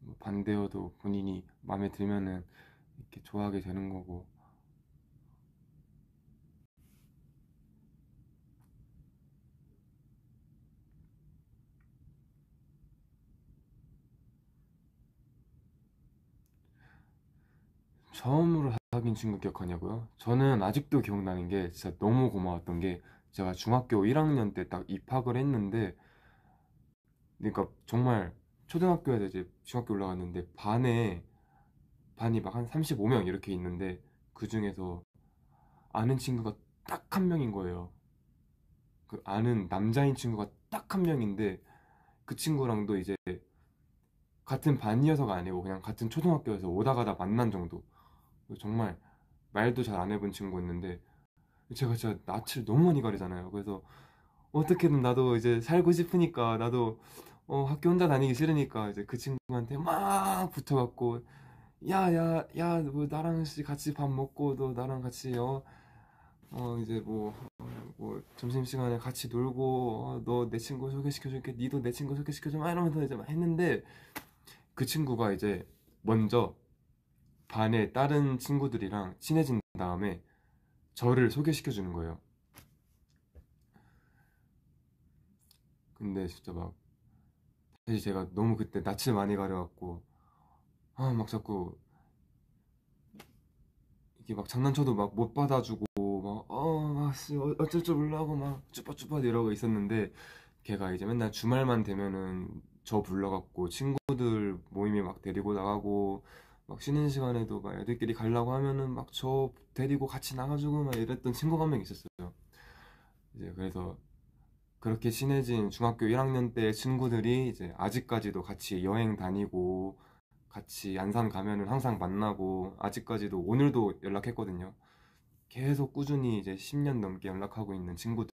Speaker 1: 뭐 반대여도 본인이 마음에 들면은 이렇게 좋아하게 되는 거고. 처음으로 사귄 친구 기억하냐고요? 저는 아직도 기억나는 게 진짜 너무 고마웠던 게 제가 중학교 1학년 때 딱 입학을 했는데 그러니까 정말 초등학교에서 이제 중학교 올라갔는데 반이 막 한 35명 이렇게 있는데 그 중에서 아는 친구가 딱 한 명인 거예요. 그 아는 남자인 친구가 딱 한 명인데 그 친구랑도 이제 같은 반이어서가 아니고 그냥 같은 초등학교에서 오다 가다 만난 정도. 정말 말도 잘 안 해본 친구였는데 제가 진짜 낯을 너무 많이 가리잖아요. 그래서 어떻게든 나도 이제 살고 싶으니까 나도 학교 혼자 다니기 싫으니까 이제 그 친구한테 막 붙어갖고 야야야 뭐 나랑 같이 밥 먹고 너 나랑 같이 이제 뭐 점심시간에 같이 놀고 너 내 친구 소개시켜줄게 니도 내 친구 소개시켜줘 막 이러면서 이제 막 했는데 그 친구가 이제 먼저 반의 다른 친구들이랑 친해진 다음에 저를 소개시켜주는 거예요. 근데 진짜 막 사실 제가 너무 그때 낯을 많이 가려갖고 막 자꾸 이게 막 장난쳐도 막 못 받아주고 막 어쩔 줄 몰라고 막 쭈뼛쭈뼛 이러고 있었는데 걔가 이제 맨날 주말만 되면은 저 불러갖고 친구들 모임에 막 데리고 나가고 막 쉬는 시간에도 막 애들끼리 가려고 하면은 막 저 데리고 같이 나가주고 막 이랬던 친구가 한 명 있었어요. 이제 그래서 그렇게 친해진 중학교 1학년 때 친구들이 이제 아직까지도 같이 여행 다니고 같이 안산 가면은 항상 만나고 아직까지도 오늘도 연락했거든요. 계속 꾸준히 이제 10년 넘게 연락하고 있는 친구들.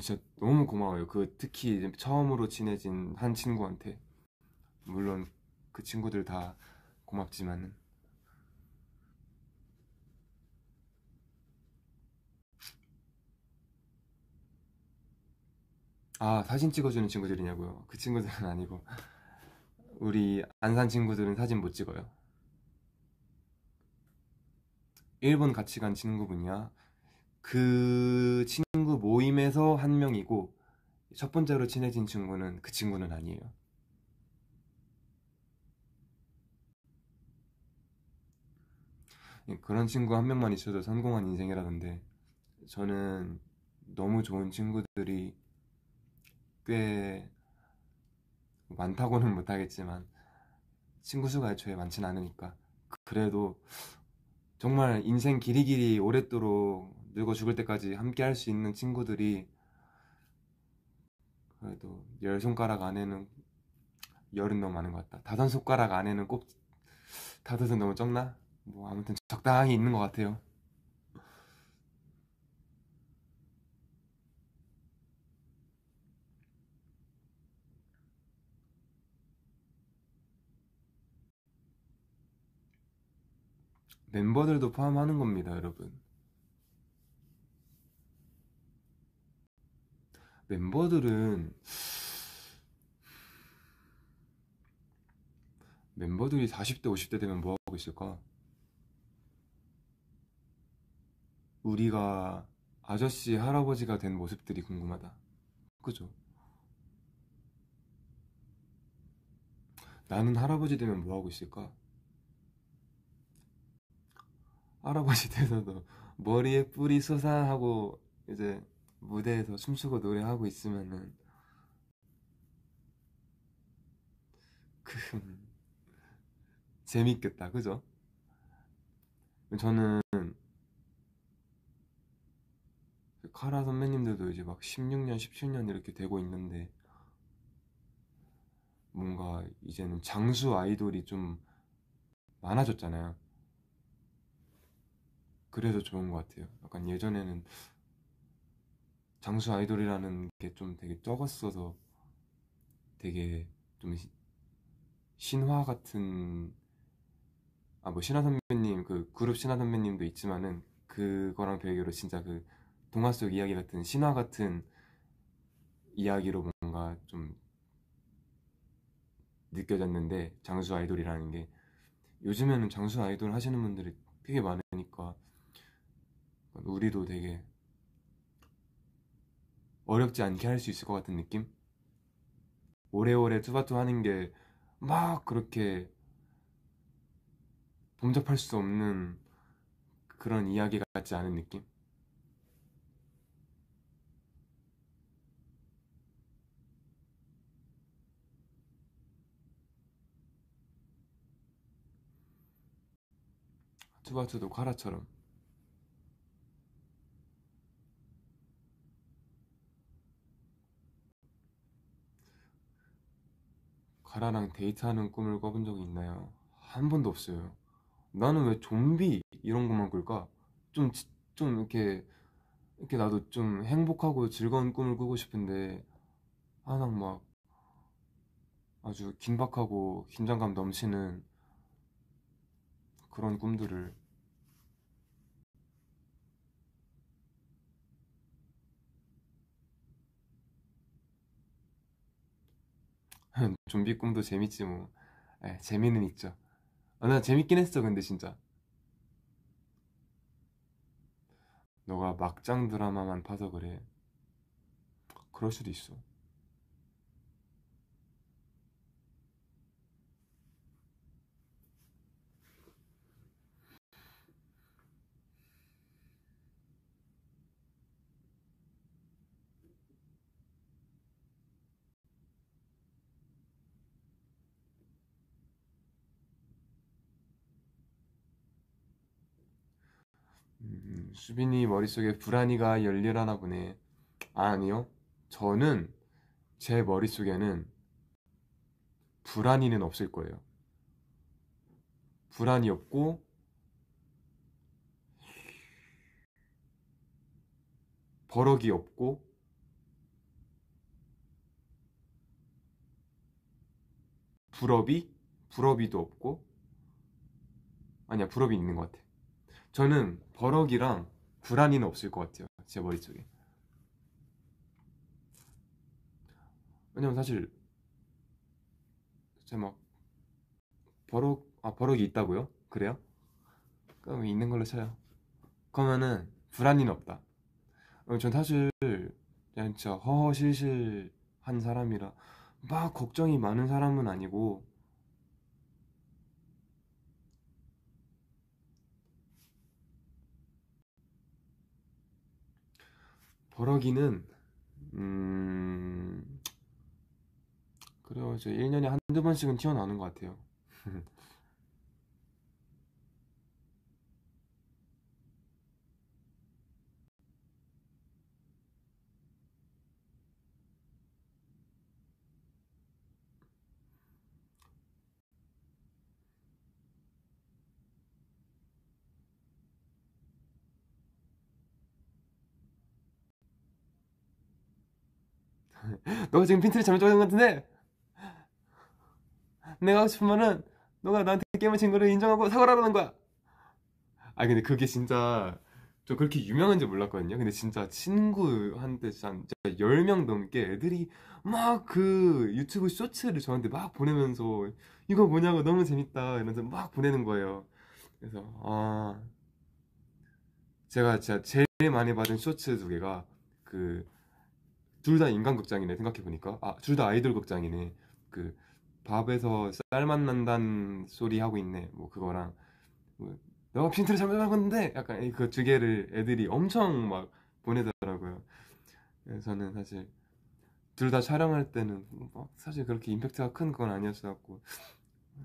Speaker 1: 진짜 너무 고마워요. 그 특히 이제 처음으로 친해진 한 친구한테. 물론 그 친구들 다 고맙지만은. 아, 사진 찍어주는 친구들이냐고요? 그 친구들은 아니고. 우리 안산 친구들은 사진 못 찍어요. 일본 같이 간 친구분이야. 그 친구 모임에서 한 명이고, 첫 번째로 친해진 친구는 그 친구는 아니에요. 그런 친구 한 명만 있어도 성공한 인생이라던데, 저는 너무 좋은 친구들이 꽤 많다고는 못하겠지만, 친구 수가 애초에 많진 않으니까. 그래도 정말 인생 길이길이 오랫도록 늙어 죽을 때까지 함께 할 수 있는 친구들이 그래도 열 손가락 안에는 열은 너무 많은 것 같다. 다섯 손가락 안에는 꼭 다섯은 너무 적나? 뭐 아무튼 적당히 있는 것 같아요. 멤버들도 포함하는 겁니다, 여러분. 멤버들이 40대, 50대 되면 뭐 하고 있을까? 우리가 아저씨, 할아버지가 된 모습들이 궁금하다. 그죠? 나는 할아버지 되면 뭐 하고 있을까? 할아버지 돼서도 머리에 뿔이 솟아하고 이제 무대에서 춤추고 노래하고 있으면은 그 재밌겠다, 그죠? 저는 카라 선배님들도 이제 막 16년, 17년 이렇게 되고 있는데 뭔가 이제는 장수 아이돌이 좀 많아졌잖아요. 그래서 좋은 것 같아요. 약간 예전에는 장수 아이돌이라는 게 좀 되게 적었어서 되게 좀 신화 같은, 아 뭐 신화 선배님 그 그룹 신화 선배님도 있지만은 그거랑 별개로 진짜 그 동화 속 이야기 같은 신화 같은 이야기로 뭔가 좀 느껴졌는데, 장수 아이돌이라는 게 요즘에는 장수 아이돌 하시는 분들이 되게 많으니까 우리도 되게 어렵지 않게 할 수 있을 것 같은 느낌? 오래오래 투바투 하는 게 막 그렇게 범접할 수 없는 그런 이야기 같지 않은 느낌? 투바투도 카라처럼. 카라랑 데이트하는 꿈을 꿔본 적이 있나요? 한 번도 없어요. 나는 왜 좀비 이런 것만 꿀까? 좀, 좀 이렇게 나도 좀 행복하고 즐거운 꿈을 꾸고 싶은데 항상 막 아주 긴박하고 긴장감 넘치는 그런 꿈들을. 좀비 꿈도 재밌지 뭐. 재미는 있죠. 나 재밌긴 했어 근데 진짜. 너가 막장 드라마만 봐서 그래. 그럴 수도 있어. 수빈이 머릿속에 불안이가 열일하나 보네. 아니요. 저는 제 머릿속에는 불안이는 없을 거예요. 불안이 없고 버럭이 없고 불업이 불업이도 없고. 아니야, 불업이 있는 것 같아. 저는 버럭이랑 불안이는 없을 것 같아요, 제 머릿속에. 왜냐면 사실 제가 막 버럭이 있다고요? 그래요? 그럼 있는 걸로 쳐요. 그러면은 불안이는 없다. 전 사실 그냥 진짜 허허실실한 사람이라 막 걱정이 많은 사람은 아니고. 버럭이는 음 그래요. 이제 1년에 한두 번씩은 튀어나오는 것 같아요. 너가 지금 핀트를 잘못 잡은 것 같은데, 내가 하고 싶은 말은 너가 나한테 게임을 친 거를 인정하고 사과를 하라는 거야. 아 근데 그게 진짜 저 그렇게 유명한지 몰랐거든요. 근데 진짜 친구한테 진짜 10명 넘게 애들이 막 그 유튜브 쇼츠를 저한테 막 보내면서 이거 뭐냐고 너무 재밌다 이러면서 막 보내는 거예요. 그래서 아 제가 진짜 제일 많이 받은 쇼츠 두 개가 그 둘 다 인간극장이네 생각해보니까 아 둘 다 아이돌 극장이네 그 밥에서 쌀맛 난다는 소리 하고 있네 뭐 그거랑 뭐, 너가 핀트를 잘못 잡았는데 약간 그 두 개를 애들이 엄청 막 보내더라고요. 그래서 저는 사실 둘 다 촬영할 때는 뭐 사실 그렇게 임팩트가 큰 건 아니었어갖고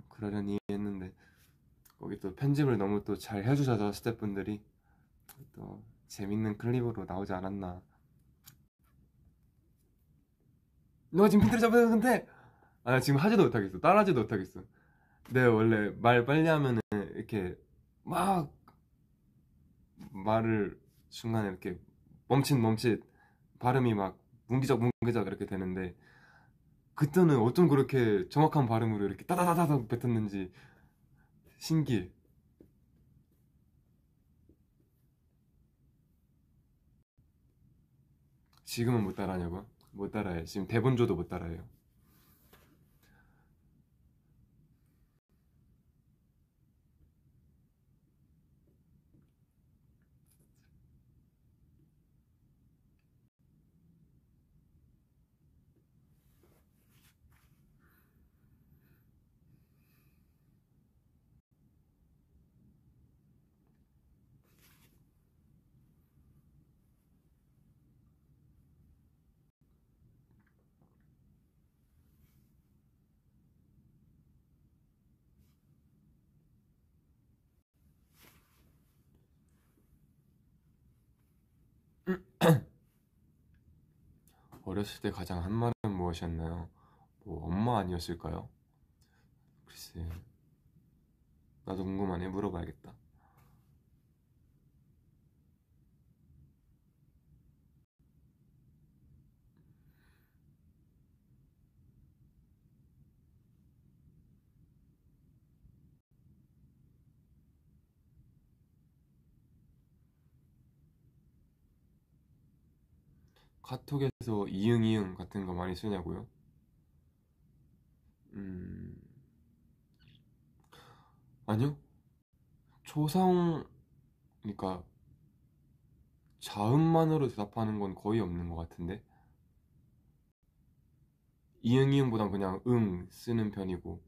Speaker 1: 그러려니 했는데 거기 또 편집을 너무 또 잘 해주셔서 스태프분들이 또 재밌는 클립으로 나오지 않았나. 너가 지금 핀트를 잡았는데 아, 나 지금 하지도 못하겠어. 따라하지도 못하겠어. 내가 원래 말 빨리 하면은 이렇게 막 말을 순간에 이렇게 멈칫 발음이 막 뭉기적 이렇게 되는데 그때는 어쩜 그렇게 정확한 발음으로 이렇게 따다다다닥 뱉었는지 신기해. 지금은 못 따라하냐고? 못 따라해. 지금 대본 줘도 못 따라해요. 어렸을 때 가장 한 말은 무엇이었나요? 뭐 엄마 아니었을까요? 글쎄, 나도 궁금하네. 물어봐야겠다. 카톡에서 이응이응 같은 거 많이 쓰냐고요? 음, 아니요. 초성, 그러니까 자음만으로 대답하는 건 거의 없는 것 같은데 이응이응보단 그냥 응 쓰는 편이고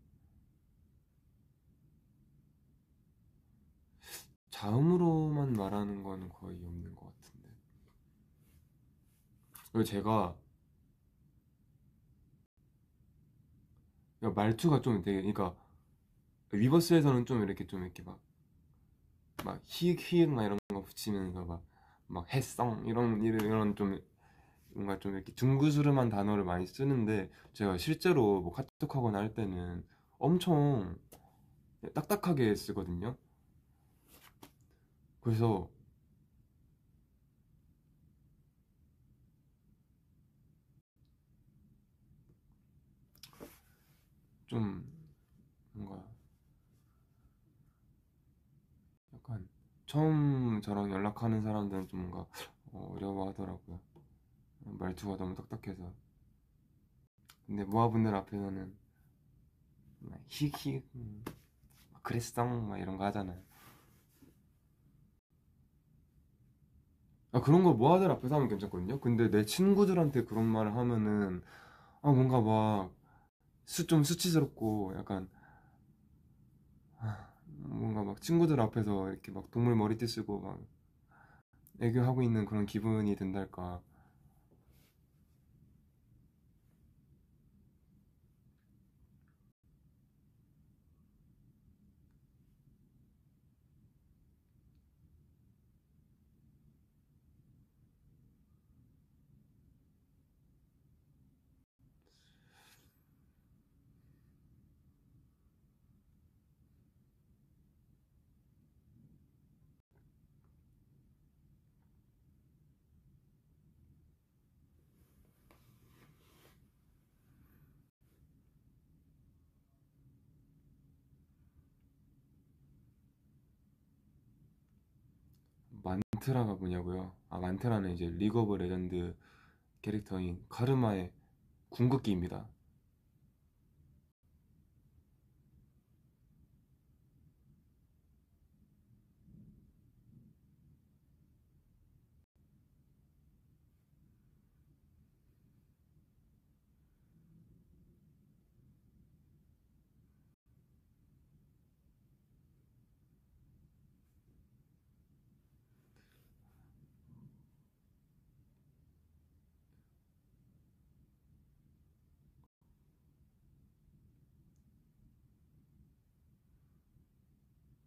Speaker 1: 자음으로만 말하는 건 거의 없는 것 같은데 그리고 제가 말투가 좀 되게 그러니까 위버스에서는 좀 이렇게 막 히읗 히읗 막 이런 거 붙이면서 막 햇성 이런 좀 뭔가 좀 이렇게 둥그스름한 단어를 많이 쓰는데 제가 실제로 뭐 카톡하거나 할 때는 엄청 딱딱하게 쓰거든요. 그래서 좀 뭔가 약간 처음 저랑 연락하는 사람들은 좀 뭔가 어려워하더라고요. 말투가 너무 딱딱해서. 근데 모아분들 앞에서는 히히 그랬어 막 이런 거 하잖아요. 아 그런 거 모아들 앞에서 하면 괜찮거든요. 근데 내 친구들한테 그런 말을 하면은 아 뭔가 막 좀 수치스럽고 약간 뭔가 막 친구들 앞에서 이렇게 막 동물 머리띠 쓰고 막 애교하고 있는 그런 기분이 든달까. 만트라가 뭐냐고요? 아, 만트라는 이제 리그 오브 레전드 캐릭터인 카르마의 궁극기입니다.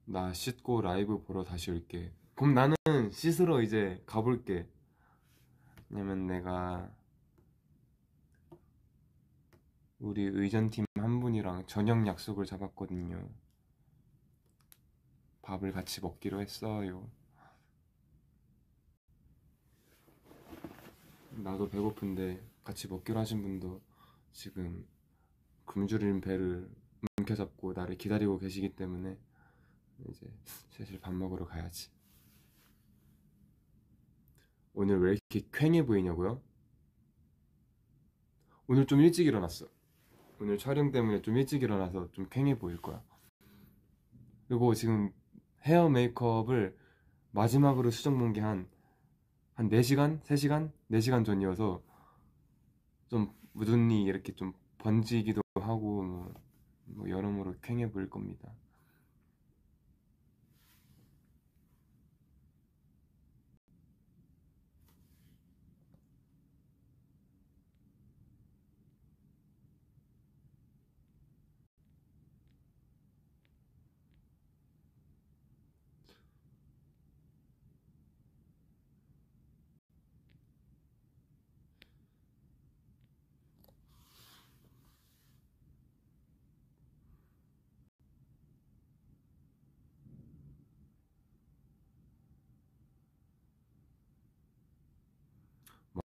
Speaker 1: 나 씻고 라이브 보러 다시 올게. 그럼 나는 씻으러 이제 가볼게. 왜냐면 내가 우리 의전팀 한 분이랑 저녁 약속을 잡았거든요. 밥을 같이 먹기로 했어요. 나도 배고픈데 같이 먹기로 하신 분도 지금 굶주린 배를 움켜잡고 나를 기다리고 계시기 때문에 이제 슬슬 밥 먹으러 가야지. 오늘 왜 이렇게 퀭해 보이냐고요? 오늘 좀 일찍 일어났어. 오늘 촬영 때문에 좀 일찍 일어나서 좀 퀭해 보일 거야. 그리고 지금 헤어 메이크업을 마지막으로 수정 본 게 한 4시간? 3시간? 4시간 전이어서 좀 눈이 이렇게 좀 번지기도 하고 뭐 여러모로 퀭해 보일 겁니다.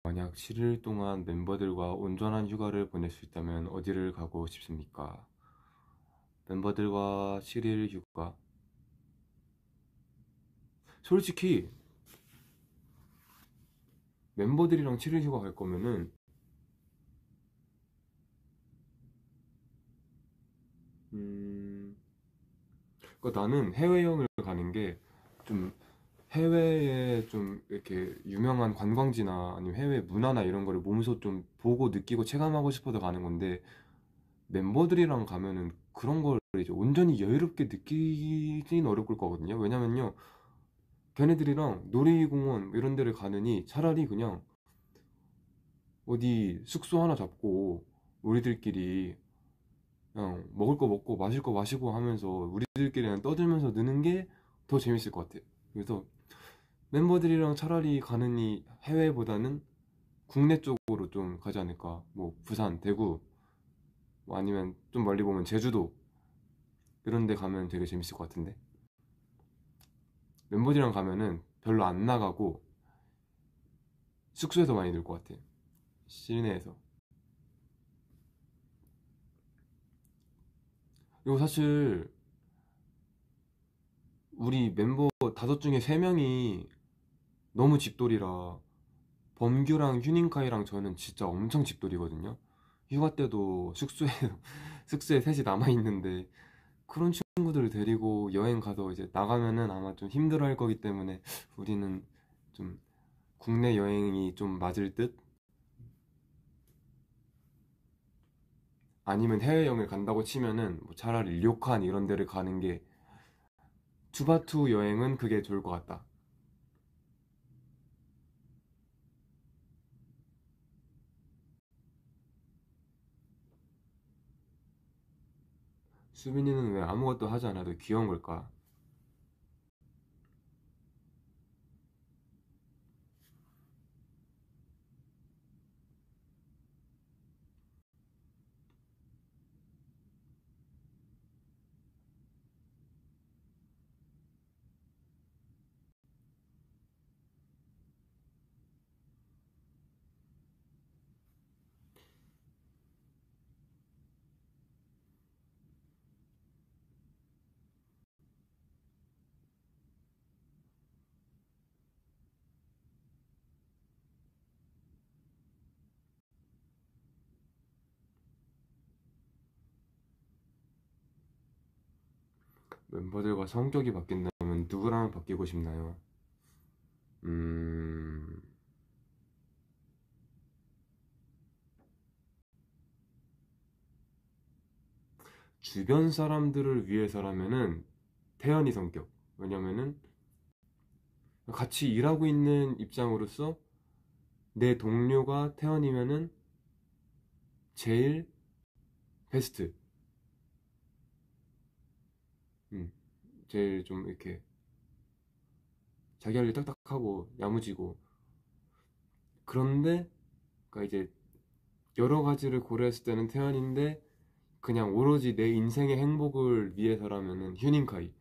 Speaker 1: 만약 7일 동안 멤버들과 온전한 휴가를 보낼 수 있다면 어디를 가고 싶습니까? 멤버들과 7일 휴가. 솔직히 멤버들이랑 7일 휴가 갈 거면은 음, 그러니까 나는 해외여행을 가는 게 좀 해외에 좀 이렇게 유명한 관광지나 아니면 해외 문화나 이런 거를 몸소 좀 보고 느끼고 체감하고 싶어서 가는 건데 멤버들이랑 가면은 그런 걸 이제 온전히 여유롭게 느끼긴 어려울 거거든요. 왜냐면요, 걔네들이랑 놀이공원 이런 데를 가느니 차라리 그냥 어디 숙소 하나 잡고 우리들끼리 그냥 먹을 거 먹고 마실 거 마시고 하면서 우리들끼리 그냥 떠들면서 느는 게 더 재밌을 것 같아. 그래서 멤버들이랑 차라리 가느니 해외보다는 국내 쪽으로 좀 가지 않을까. 뭐 부산, 대구, 뭐 아니면 좀 멀리 보면 제주도 이런 데 가면 되게 재밌을 것 같은데. 멤버들이랑 가면은 별로 안 나가고 숙소에서 많이 놀 것 같아. 실내에서. 그리고 사실 우리 멤버 5 중에 3명이 너무 집돌이라 범규랑 휴닝카이랑 저는 진짜 엄청 집돌이거든요. 휴가 때도 숙소에 셋이 남아있는데 그런 친구들을 데리고 여행 가서 이제 나가면은 아마 좀 힘들어 할 거기 때문에 우리는 좀 국내 여행이 좀 맞을 듯? 아니면 해외여행을 간다고 치면은 뭐 차라리 료칸 이런 데를 가는 게 투바투 여행은 그게 좋을 것 같다. 수빈이는 왜 아무것도 하지 않아도 귀여운 걸까? 멤버들과 성격이 바뀐다면 누구랑 바뀌고 싶나요? 음, 주변 사람들을 위해서라면은 태연이 성격. 왜냐면은 같이 일하고 있는 입장으로서 내 동료가 태연이면은 제일 베스트. 음, 제일 좀 이렇게 자기 할 일 딱딱하고 야무지고. 그런데 그러니까 이제 여러 가지를 고려했을 때는 태연인데 그냥 오로지 내 인생의 행복을 위해서라면은 휴닝카이.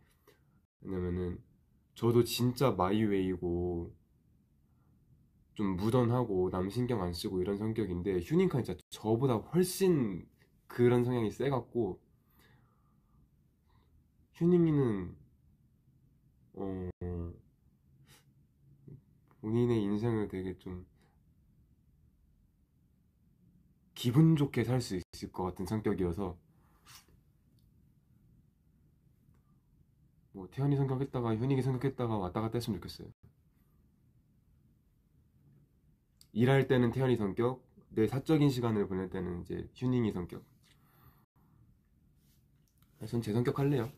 Speaker 1: 왜냐면은 저도 진짜 마이웨이고 좀 무던하고 남 신경 안 쓰고 이런 성격인데 휴닝카이 진짜 저보다 훨씬 그런 성향이 세갖고 휴닝이는 어, 본인의 인생을 되게 좀 기분 좋게 살 수 있을 것 같은 성격이어서 뭐 태연이 성격했다가 휴닝이 성격했다가 왔다 갔다 했으면 좋겠어요. 일할 때는 태연이 성격, 내 사적인 시간을 보낼 때는 이제 휴닝이 성격. 전 제 성격 할래요.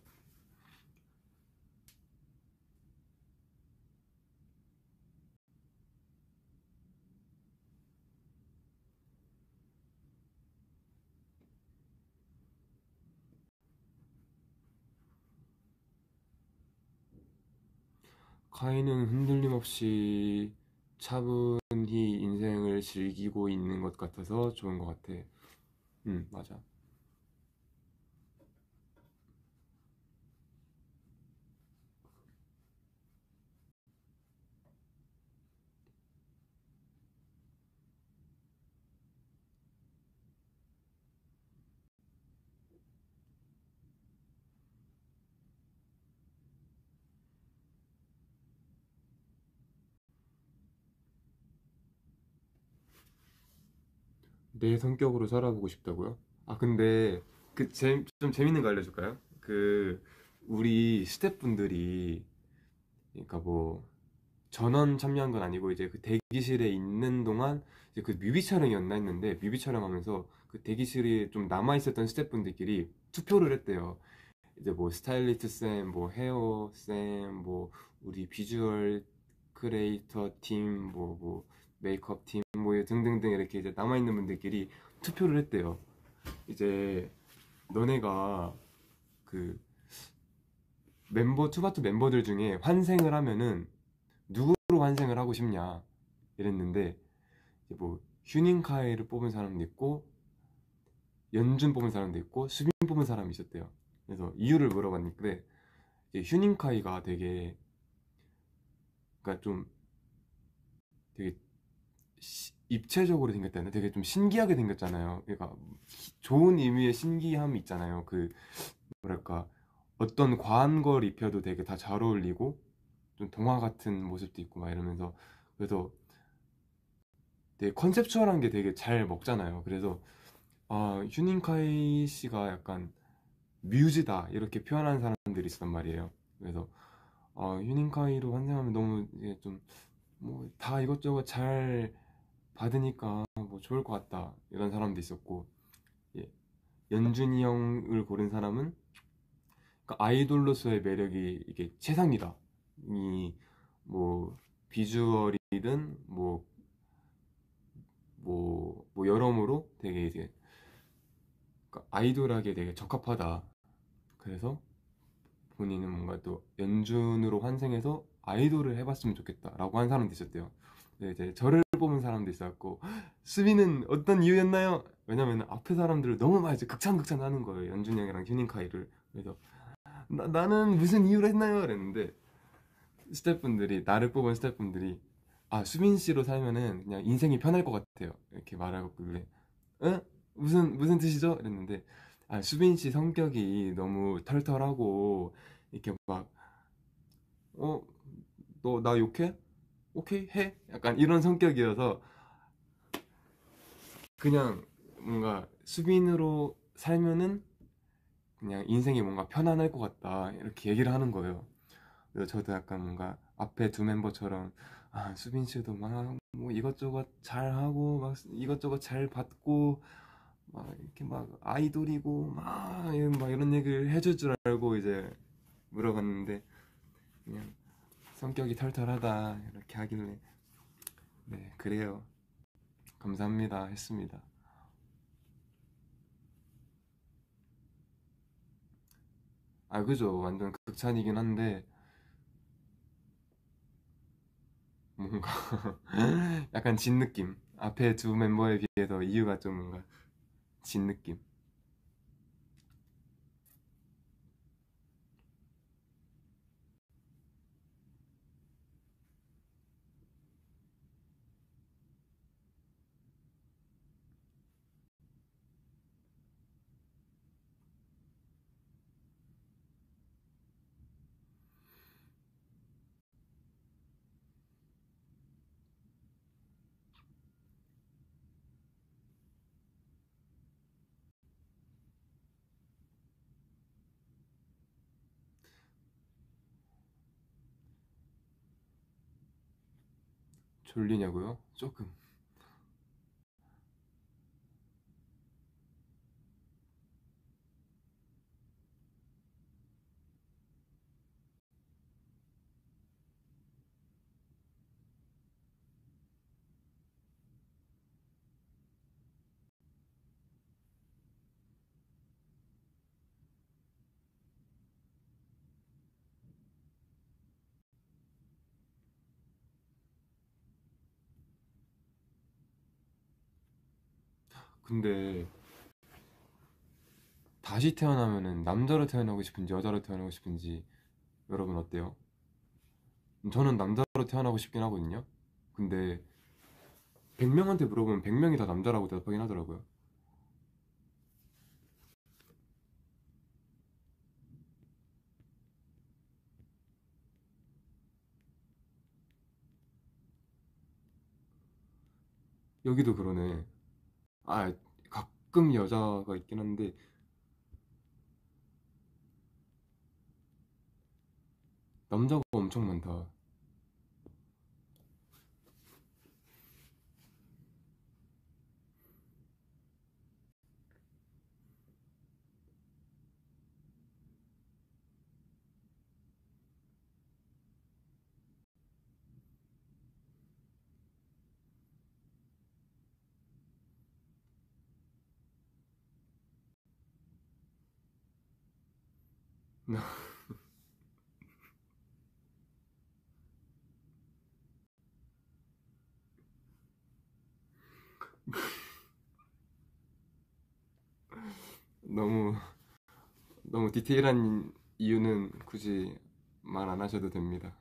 Speaker 1: 카이는 흔들림 없이 차분히 인생을 즐기고 있는 것 같아서 좋은 것 같아. 맞아. 내 성격으로 살아보고 싶다고요? 아, 근데 좀 재밌는 거 알려줄까요? 우리 스태프분들이 그러니까 뭐 전원 참여한 건 아니고 이제 그 대기실에 있는 동안 이제 그 뮤비 촬영이었나 했는데 뮤비 촬영하면서 그 대기실에 좀 남아 있었던 스태프분들끼리 투표를 했대요. 이제 뭐 스타일리스트 쌤, 뭐 헤어 쌤, 뭐 우리 비주얼 크리에이터 팀, 뭐 메이크업 팀, 뭐 등등등 이렇게 이제 남아 있는 분들끼리 투표를 했대요. 이제 너네가 그 투바투 멤버들 중에 환생을 하면은 누구로 환생을 하고 싶냐 이랬는데 이제 뭐 휴닝카이를 뽑은 사람도 있고 연준 뽑은 사람도 있고 수빈 뽑은 사람이 있었대요. 그래서 이유를 물어봤는데 이제 휴닝카이가 되게 그러니까 좀 되게 입체적으로 생겼다는 되게 좀 신기하게 생겼잖아요. 그러니까 좋은 의미의 신기함이 있잖아요. 뭐랄까 어떤 과한 걸 입혀도 되게 다 잘 어울리고 좀 동화 같은 모습도 있고 막 이러면서 그래서 되게 컨셉추얼한 게 되게 잘 먹잖아요. 그래서 아, 휴닝카이 씨가 약간 뮤즈다 이렇게 표현하는 사람들이 있었단 말이에요. 그래서 아, 휴닝카이로 환생하면 너무 이게 좀 뭐 다 이것저것 잘 받으니까 뭐 좋을 것 같다 이런 사람도 있었고 예, 연준이 형을 고른 사람은 그러니까 아이돌로서의 매력이 이게 최상이다. 이 뭐 비주얼이든 뭐 여러모로 되게 이제 그러니까 아이돌하게 되게 적합하다. 그래서 본인은 뭔가 또 연준으로 환생해서 아이돌을 해봤으면 좋겠다라고 한 사람도 있었대요. 근데 이제 저를 뽑은 사람도 있었고 수비는 어떤 이유였나요? 왜냐면 앞에 사람들을 너무 많이 이제 극찬 하는 거예요. 연준이 형이랑 휴닝카이를. 그래서 나는 무슨 이유로 했나요? 그랬는데 나를 뽑은 스태프분들이 아 수빈 씨로 살면은 그냥 인생이 편할 것 같아요 이렇게 말하고 그래. 응? 무슨 뜻이죠? 이랬는데 아 수빈 씨 성격이 너무 털털하고 이렇게 막 어? 너 나 욕해? 오케이 해? 약간 이런 성격이어서 그냥 뭔가 수빈으로 살면은 그냥 인생이 뭔가 편안할 것 같다 이렇게 얘기를 하는 거예요. 그래서 저도 약간 뭔가 앞에 두 멤버처럼 아 수빈 씨도 막 뭐 이것저것 잘 하고 막 이것저것 잘 받고 막 이렇게 막 아이돌이고 막 이런 얘기를 해줄 줄 알고 이제 물어봤는데 그냥 성격이 털털하다 이렇게 하길래 네 그래요 감사합니다 했습니다. 아 그죠 완전 극찬이긴 한데 뭔가 약간 진 느낌 앞에 두 멤버에 비해서 이유가 좀 뭔가 진 느낌. 졸리냐고요? 조금. 근데 다시 태어나면은 남자로 태어나고 싶은지 여자로 태어나고 싶은지 여러분 어때요? 저는 남자로 태어나고 싶긴 하거든요. 근데 100명한테 물어보면 100명이 다 남자라고 대답하긴 하더라고요. 여기도 그러네. 아, 가끔 여자가 있긴 한데 남자가 엄청 많다. 너무 너무 디테일한 이유는 굳이 말 안 하셔도 됩니다.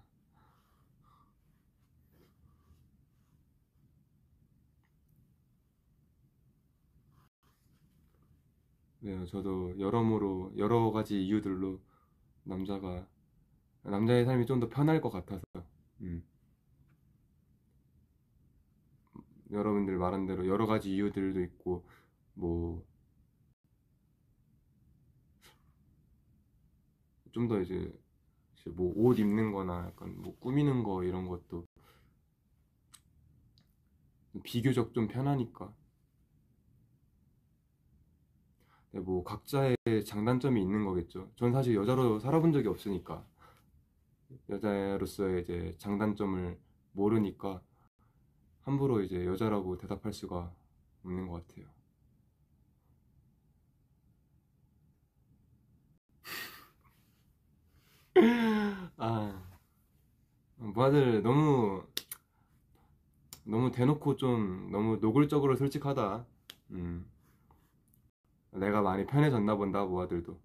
Speaker 1: 네, 저도 여러모로 여러 가지 이유들로 남자가 남자의 삶이 좀 더 편할 것 같아서 음, 여러분들 말한 대로 여러 가지 이유들도 있고 뭐 좀 더 이제 뭐 옷 입는 거나 약간 뭐 꾸미는 거 이런 것도 비교적 좀 편하니까 네, 뭐 각자의 장단점이 있는 거겠죠. 전 사실 여자로 살아본 적이 없으니까 여자로서의 이제 장단점을 모르니까 함부로 이제 여자라고 대답할 수가 없는 것 같아요. 아, 뭐들 너무 대놓고 좀 너무 노골적으로 솔직하다. 음, 내가 많이 편해졌나 본다, 모아들도.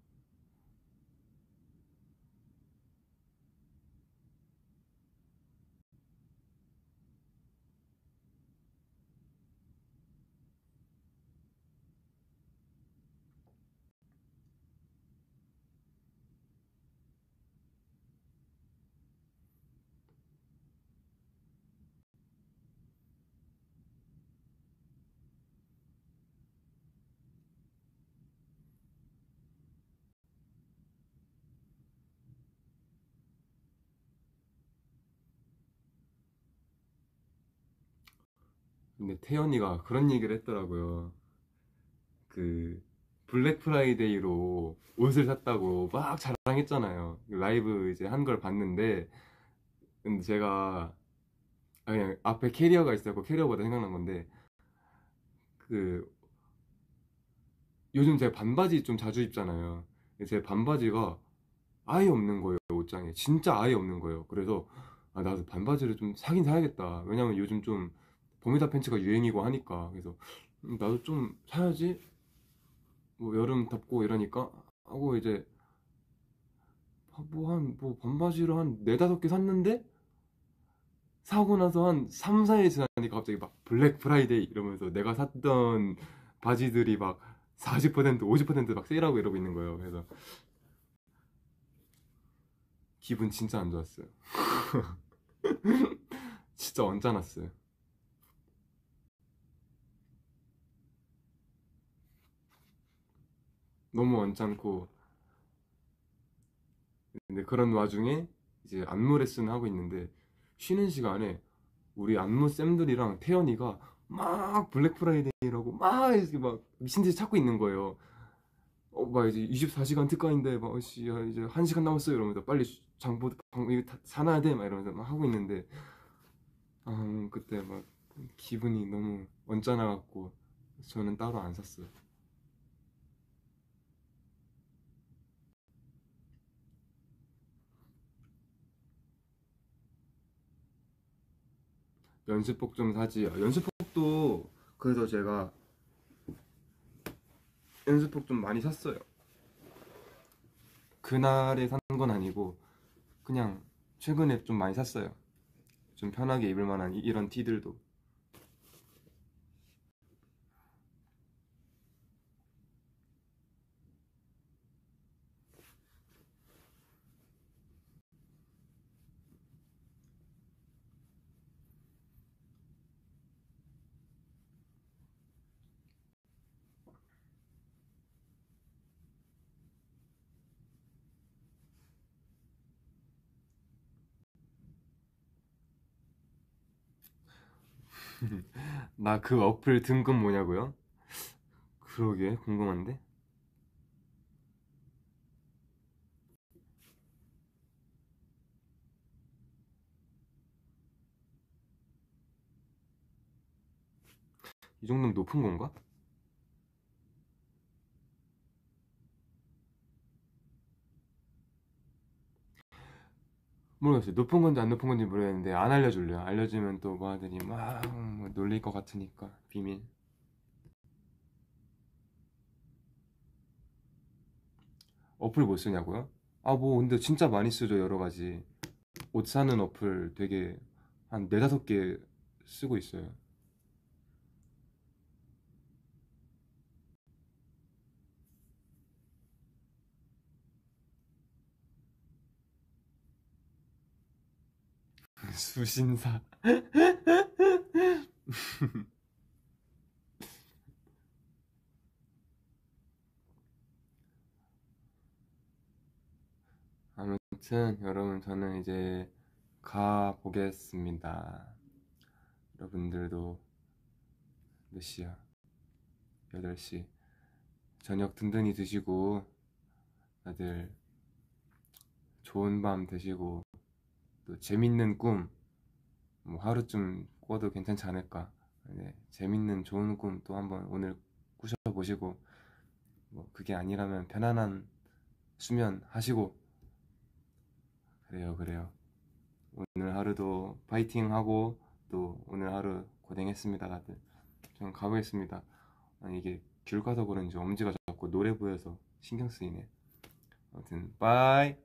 Speaker 1: 근데 태연이가 그런 얘기를 했더라고요. 그 블랙 프라이데이로 옷을 샀다고 막 자랑했잖아요. 라이브 이제 한 걸 봤는데, 근데 제가 그냥 앞에 캐리어가 있었고 캐리어보다 생각난 건데, 그 요즘 제가 반바지 좀 자주 입잖아요. 제 반바지가 아예 없는 거예요, 옷장에. 진짜 아예 없는 거예요. 그래서 아, 나도 반바지를 좀 사긴 사야겠다. 왜냐면 요즘 좀 버뮤다 팬츠가 유행이고 하니까. 그래서 나도 좀 사야지. 뭐 여름 덥고 이러니까 하고 이제 뭐 반바지를 한 네다섯 개 샀는데, 사고 나서 한 3, 4일 지나니까 갑자기 막 블랙 프라이데이 이러면서 내가 샀던 바지들이 막 40%, 50%막 세일하고 이러고 있는 거예요. 그래서 기분 진짜 안 좋았어요. 진짜 언짢았어요. 너무 언짢고. 근데 그런 와중에 이제 안무 레슨 하고 있는데, 쉬는 시간에 우리 안무 쌤들이랑 태연이가 막 블랙 프라이데이라고 막 이렇게 막 미친 듯이 찾고 있는 거예요. 막 이제 24시간 특가인데 막 씨, 야, 이제 1시간 남았어요 이러면서 빨리 이거 다 사놔야 돼 막 이러면서 막 하고 있는데, 그때 막 기분이 너무 언짢아 갖고 저는 따로 안 샀어요. 연습복 좀 사지. 연습복도 그래서 제가 연습복 좀 많이 샀어요. 그날에 산 건 아니고 그냥 최근에 좀 많이 샀어요. 좀 편하게 입을 만한 이런 티들도. 나 그 어플 등급 뭐냐고요? 그러게 궁금한데. 이 정도면 높은 건가? 모르겠어요. 높은 건지 안 높은 건지 모르겠는데 안 알려줄래요. 알려주면 또 뭐하더니 막뭐 놀릴 것 같으니까 비밀. 어플 뭐 쓰냐고요? 아, 뭐 근데 진짜 많이 쓰죠, 여러 가지. 옷 사는 어플 되게 한 네다섯 개 쓰고 있어요. 수신사. 아무튼 여러분, 저는 이제 가 보겠습니다. 여러분들도 몇 시야? 8시. 저녁 든든히 드시고 다들 좋은 밤 되시고, 또 재밌는 꿈, 뭐 하루쯤 꿔도 괜찮지 않을까. 네, 재밌는 좋은 꿈 또 한번 오늘 꾸셔보시고, 뭐 그게 아니라면 편안한 수면 하시고. 그래요, 그래요. 오늘 하루도 파이팅 하고, 또 오늘 하루 고생했습니다, 다들. 저는 가보겠습니다. 아니, 이게 귤 가서 그런지 엄지가 자꾸 노래 보여서 신경 쓰이네. 아무튼 빠이.